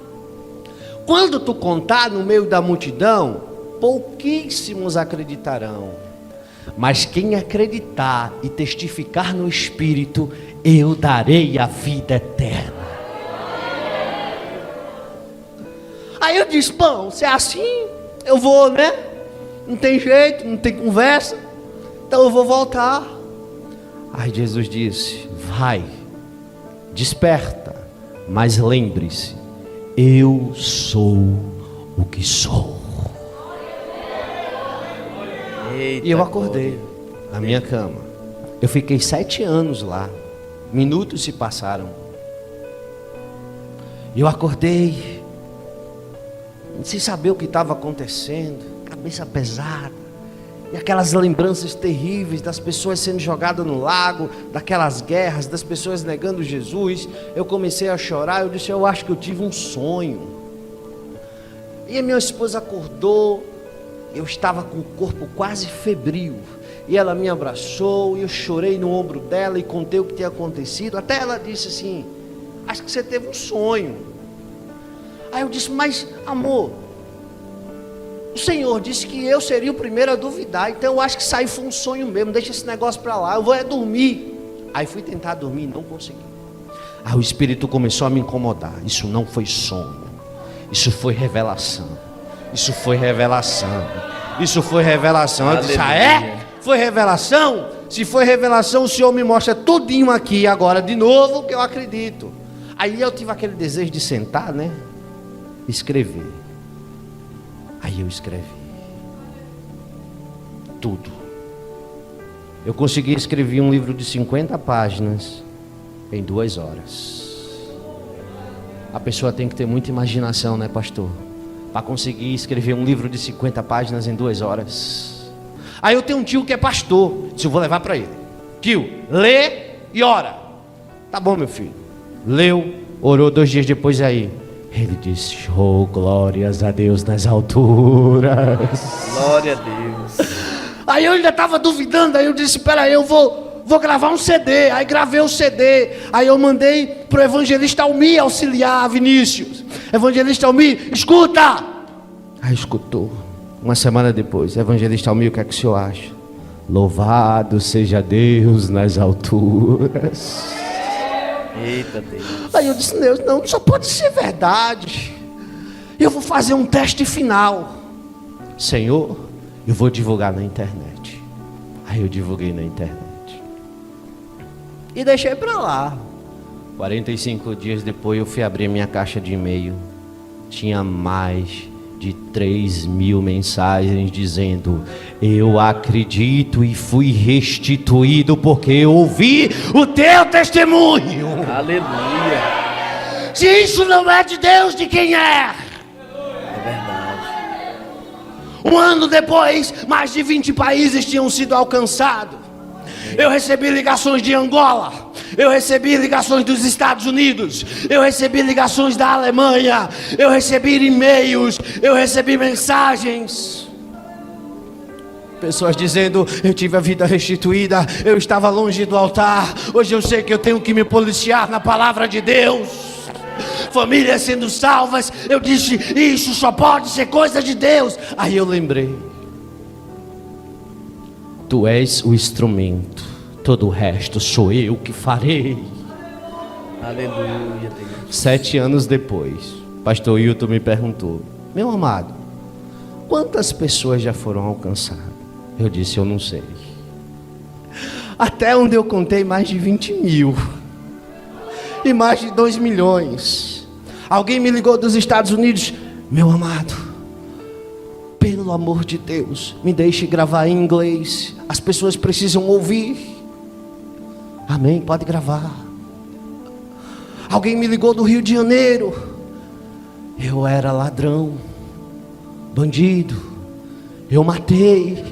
Quando tu contar no meio da multidão, pouquíssimos acreditarão. Mas quem acreditar e testificar no Espírito, eu darei a vida eterna. Aí eu disse: bom, se é assim, eu vou, né? Não tem jeito, não tem conversa, então eu vou voltar. Aí Jesus disse: vai, desperta, mas lembre-se, eu sou o que sou. Eita, E eu acordei na minha cama. Eu fiquei 7 anos lá. Minutos se passaram. E eu acordei, sem saber o que estava acontecendo, cabeça pesada, e aquelas lembranças terríveis das pessoas sendo jogadas no lago, daquelas guerras, das pessoas negando Jesus. Eu comecei a chorar. Eu disse: eu acho que eu tive um sonho. E a minha esposa acordou. Eu estava com o corpo quase febril, e ela me abraçou, e eu chorei no ombro dela e contei o que tinha acontecido. Até ela disse assim: acho que você teve um sonho. Aí eu disse: mas amor, o Senhor disse que eu seria o primeiro a duvidar, então eu acho que isso aí foi um sonho mesmo, deixa esse negócio para lá, eu vou dormir. Aí fui tentar dormir, não consegui. Aí o Espírito começou a me incomodar. Isso não foi sonho, isso foi revelação. Isso foi revelação. Isso foi revelação. Eu disse: Foi revelação? Se foi revelação, o Senhor me mostra tudinho aqui agora de novo, que eu acredito. Aí eu tive aquele desejo de sentar, né? Escrever. Aí eu escrevi tudo. Eu consegui escrever um livro de 50 páginas em 2 horas. A pessoa tem que ter muita imaginação, né, pastor? Para conseguir escrever um livro de 50 páginas em 2 horas. Aí eu tenho um tio que é pastor. Disse: eu vou levar para ele. Tio, lê e ora. Tá bom, meu filho. Leu, orou 2 dias depois. Aí ele disse: oh, glórias a Deus nas alturas. Glória a Deus. Aí eu ainda estava duvidando, aí eu disse, espera aí, eu vou gravar um CD. Aí gravei o CD, aí eu mandei para o evangelista Almi auxiliar Vinícius. Evangelista Almi, escuta! Aí escutou. Uma semana depois, evangelista Almi, o que é que o senhor acha? Louvado seja Deus nas alturas. Eita Deus. Aí eu disse, Deus, não, só pode ser verdade. Eu vou fazer um teste final. Senhor, eu vou divulgar na internet. Aí eu divulguei na internet. E deixei para lá. 45 dias depois eu fui abrir minha caixa de e-mail. Tinha mais de 3.000 mensagens dizendo: eu acredito e fui restituído porque eu ouvi o teu testemunho. Aleluia. Se isso não é de Deus, de quem é? É verdade. Um ano depois, mais de 20 países tinham sido alcançados. Eu recebi ligações de Angola, eu recebi ligações dos Estados Unidos, eu recebi ligações da Alemanha, eu recebi e-mails, eu recebi mensagens. Pessoas dizendo: eu tive a vida restituída, eu estava longe do altar, hoje eu sei que eu tenho que me policiar na palavra de Deus. Famílias sendo salvas. Eu disse: isso só pode ser coisa de Deus. Aí eu lembrei: tu és o instrumento, todo o resto sou eu que farei. Aleluia, Deus. 7 anos depois, pastor Hilton me perguntou: meu amado, quantas pessoas já foram alcançadas? Eu disse: eu não sei. Até onde eu contei, mais de 20.000. E mais de 2 milhões. Alguém me ligou dos Estados Unidos: meu amado, pelo amor de Deus, me deixe gravar em inglês, as pessoas precisam ouvir. Amém, pode gravar. Alguém me ligou do Rio de Janeiro: eu era ladrão, bandido, eu matei,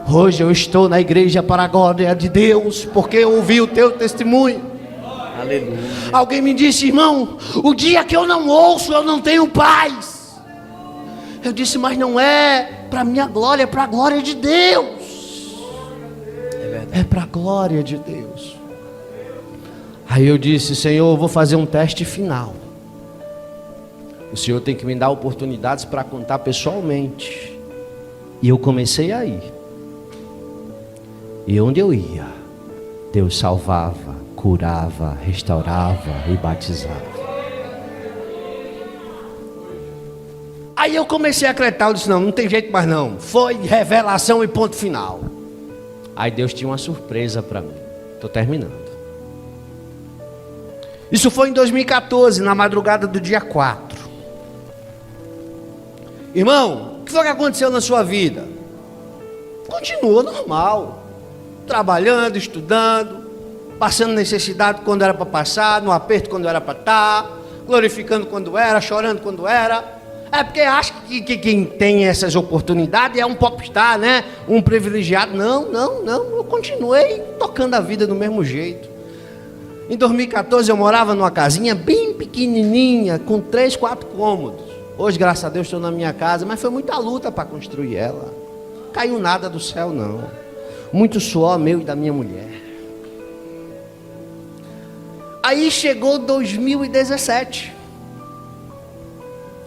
hoje eu estou na igreja para a glória de Deus, porque eu ouvi o teu testemunho. Aleluia. Alguém me disse: irmão, o dia que eu não ouço, eu não tenho paz. Eu disse: mas não é para minha glória, é para a glória de Deus. É verdade. É para a glória de Deus. Aí eu disse: Senhor, eu vou fazer um teste final. O Senhor tem que me dar oportunidades para contar pessoalmente. E eu comecei a ir. E onde eu ia, Deus salvava, curava, restaurava e batizava. Aí eu comecei a acreditar. Eu disse: não tem jeito mais não. Foi revelação e ponto final. Aí Deus tinha uma surpresa para mim. Estou terminando. Isso foi em 2014, na madrugada do dia 4. Irmão, o que foi que aconteceu na sua vida? Continuou normal. Trabalhando, estudando, passando necessidade quando era para passar, no aperto quando era para estar, glorificando quando era, chorando quando era. É porque acha que quem tem essas oportunidades é um popstar, né? Um privilegiado. Não. Eu continuei tocando a vida do mesmo jeito. Em 2014 eu morava numa casinha bem pequenininha, com 3, 4 cômodos. Hoje, graças a Deus, estou na minha casa, mas foi muita luta para construir ela. Caiu nada do céu, não. Muito suor meu e da minha mulher. Aí chegou 2017.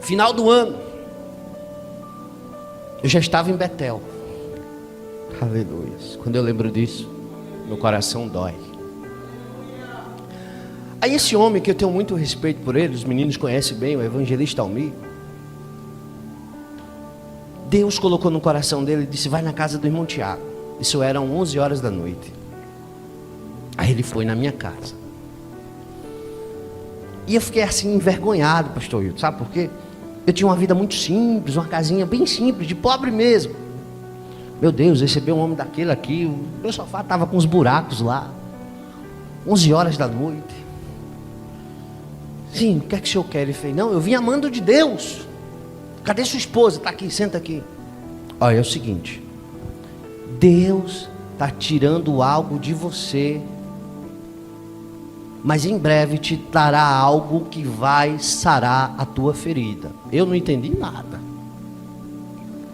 Final do ano. Eu já estava em Betel. Aleluia. Quando eu lembro disso, meu coração dói. Aí esse homem, que eu tenho muito respeito por ele, os meninos conhecem bem, o evangelista Almi, Deus colocou no coração dele e disse: vai na casa do irmão Tiago. Isso eram 11 horas da noite. Aí ele foi na minha casa. E eu fiquei assim envergonhado, pastor Hilton. Sabe por quê? Eu tinha uma vida muito simples, uma casinha bem simples, de pobre mesmo. Meu Deus, receber um homem daquele aqui, o meu sofá estava com os buracos lá. 11 horas da noite. Sim, o que é que o senhor quer? Ele fez: não, eu vim amando de Deus. Cadê sua esposa? Está aqui, senta aqui. Olha, é o seguinte: Deus está tirando algo de você, mas em breve te dará algo que vai sarar a tua ferida. Eu não entendi nada.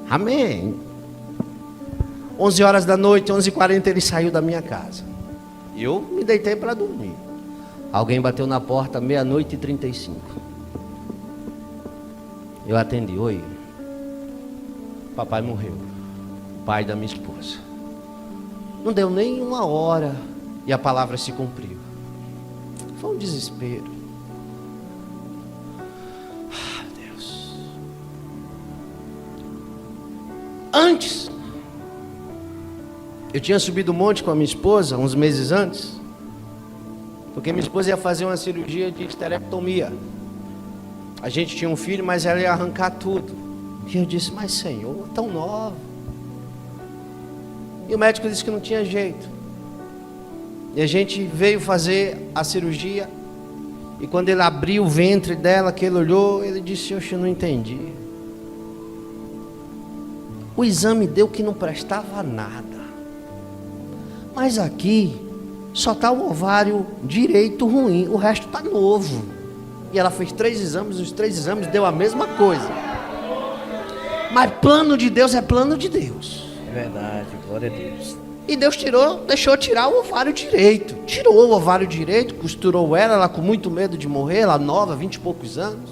Amém. 11 horas da noite, 11h40, ele saiu da minha casa. Eu me deitei para dormir. Alguém bateu na porta, 00:35. Eu atendi. Oi. Papai morreu. Pai da minha esposa. Não deu nem 1 hora e a palavra se cumpriu. Foi um desespero. Ah, Deus. Antes, eu tinha subido o monte com a minha esposa, uns meses antes, porque minha esposa ia fazer uma cirurgia de esterectomia. A gente tinha um filho, mas ela ia arrancar tudo. E eu disse, mas Senhor, tão nova. E o médico disse que não tinha jeito. E a gente veio fazer a cirurgia. E quando ele abriu o ventre dela, que ele olhou, ele disse, eu não entendi. O exame deu que não prestava nada. Mas aqui só está o ovário direito ruim, o resto está novo. E ela fez 3 exames, os 3 exames deu a mesma coisa. Mas plano de Deus é plano de Deus. É verdade, glória a Deus. E Deus deixou tirar o ovário direito. Tirou o ovário direito, costurou ela com muito medo de morrer, ela nova, 20 e poucos anos.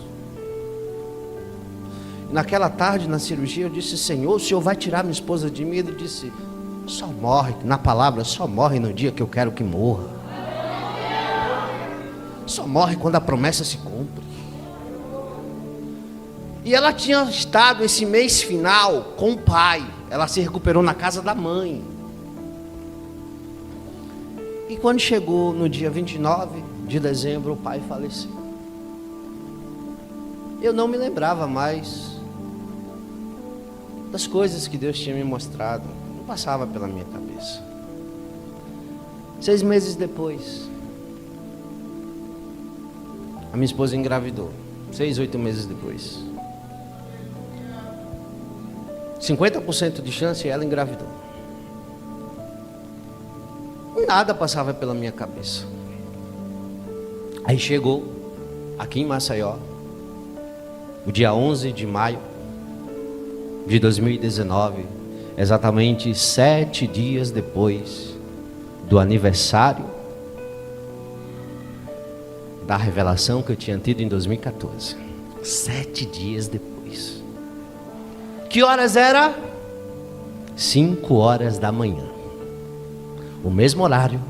E naquela tarde, na cirurgia, eu disse, Senhor, o Senhor vai tirar minha esposa de mim? Ele disse, só morre, na palavra, só morre no dia que eu quero que morra. Só morre quando a promessa se cumpre. E ela tinha estado esse mês final com o pai. Ela se recuperou na casa da mãe. E quando chegou no dia 29 de dezembro, o pai faleceu. Eu não me lembrava mais das coisas que Deus tinha me mostrado. Não passava pela minha cabeça. 6 meses depois, a minha esposa engravidou. 6, 8 meses depois. 50% de chance e ela engravidou. Nada passava pela minha cabeça. Aí chegou, aqui em Maceió, o dia 11 de maio de 2019, exatamente 7 dias depois do aniversário da revelação que eu tinha tido em 2014. 7 dias depois. Que horas era? 5 horas da manhã. O mesmo horário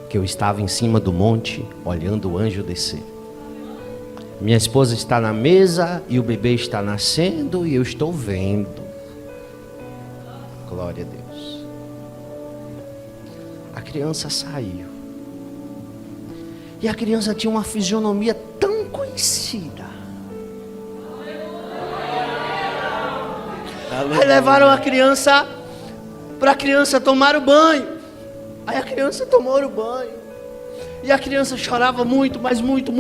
que eu estava em cima do monte, olhando o anjo descer. Minha esposa está na mesa e o bebê está nascendo e eu estou vendo. Glória a Deus. A criança saiu. E a criança tinha uma fisionomia tão conhecida. Aí levaram a criança para a criança tomar o banho. Aí a criança tomou o banho. E a criança chorava muito, mas muito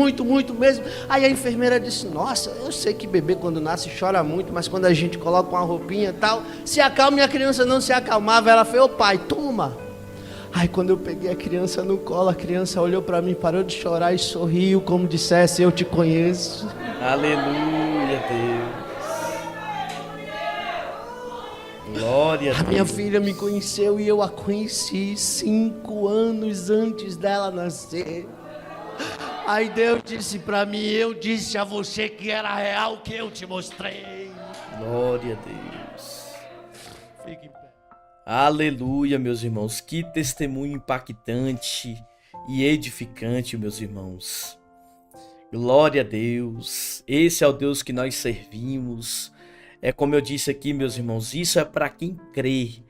mesmo. Aí a enfermeira disse, nossa, eu sei que bebê quando nasce chora muito, mas quando a gente coloca uma roupinha e tal, se acalma. E a criança não se acalmava. Ela falou, ô pai, toma. Aí quando eu peguei a criança no colo, a criança olhou para mim, parou de chorar e sorriu, como dissesse, eu te conheço. Aleluia, Deus. Glória a Deus. A minha filha me conheceu e eu a conheci 5 anos antes dela nascer. Aí Deus disse para mim, eu disse a você que era real o que eu te mostrei. Glória a Deus. Fique em pé. Aleluia, meus irmãos. Que testemunho impactante e edificante, meus irmãos. Glória a Deus. Esse é o Deus que nós servimos. É como eu disse aqui, meus irmãos, isso é para quem crê.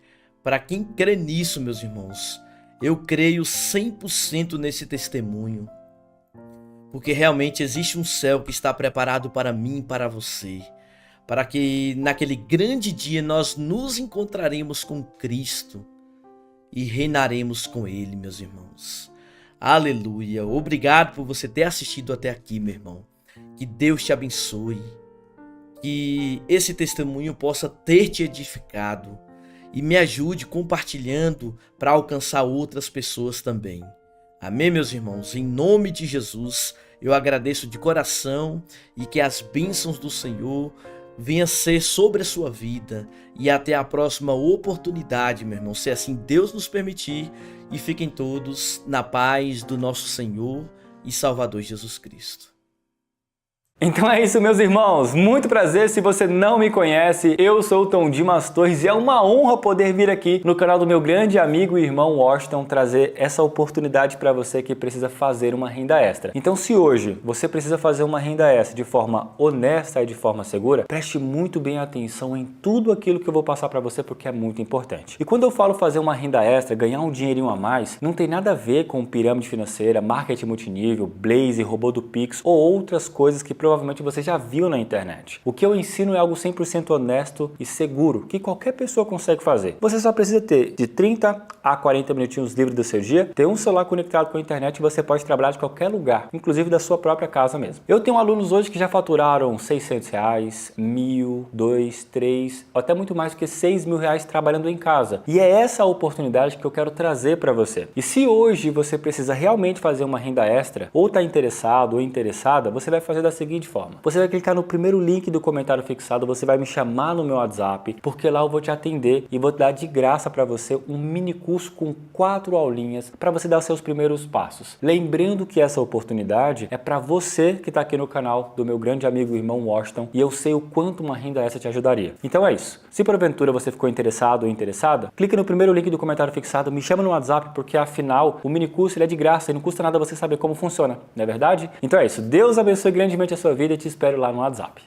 Para quem crê nisso, meus irmãos. Eu creio 100% nesse testemunho. Porque realmente existe um céu que está preparado para mim e para você. Para que naquele grande dia nós nos encontraremos com Cristo e reinaremos com Ele, meus irmãos. Aleluia. Obrigado por você ter assistido até aqui, meu irmão. Que Deus te abençoe. Que esse testemunho possa ter te edificado e me ajude compartilhando para alcançar outras pessoas também. Amém, meus irmãos? Em nome de Jesus, eu agradeço de coração e que as bênçãos do Senhor venha ser sobre a sua vida. E até a próxima oportunidade, meu irmão, se assim Deus nos permitir. E fiquem todos na paz do nosso Senhor e Salvador Jesus Cristo. Então é isso, meus irmãos. Muito prazer. Se você não me conhece, eu sou o Tom Dimas Torres e é uma honra poder vir aqui no canal do meu grande amigo e irmão Washington trazer essa oportunidade para você que precisa fazer uma renda extra. Então, se hoje você precisa fazer uma renda extra de forma honesta e de forma segura, preste muito bem atenção em tudo aquilo que eu vou passar para você porque é muito importante. E quando eu falo fazer uma renda extra, ganhar um dinheirinho a mais, não tem nada a ver com pirâmide financeira, marketing multinível, Blaze, robô do Pix ou outras coisas que provavelmente você já viu na internet. O que eu ensino é algo 100% honesto e seguro, que qualquer pessoa consegue fazer. Você só precisa ter de 30 a 40 minutinhos livres do seu dia, ter um celular conectado com a internet e você pode trabalhar de qualquer lugar, inclusive da sua própria casa mesmo. Eu tenho alunos hoje que já faturaram R$600, 1.000, 2, 3, ou até muito mais do que R$6.000 trabalhando em casa. E é essa a oportunidade que eu quero trazer para você. E se hoje você precisa realmente fazer uma renda extra, ou está interessado ou interessada, você vai fazer da seguinte forma. Você vai clicar no primeiro link do comentário fixado, você vai me chamar no meu WhatsApp, porque lá eu vou te atender e vou dar de graça para você um mini curso com 4 aulinhas para você dar os seus primeiros passos. Lembrando que essa oportunidade é para você que está aqui no canal do meu grande amigo e irmão Washington e eu sei o quanto uma renda extra te ajudaria. Então é isso. Se porventura você ficou interessado ou interessada, clique no primeiro link do comentário fixado, me chama no WhatsApp, porque afinal o mini curso ele é de graça e não custa nada você saber como funciona, não é verdade? Então é isso. Deus abençoe grandemente a sua vida e te espero lá no WhatsApp.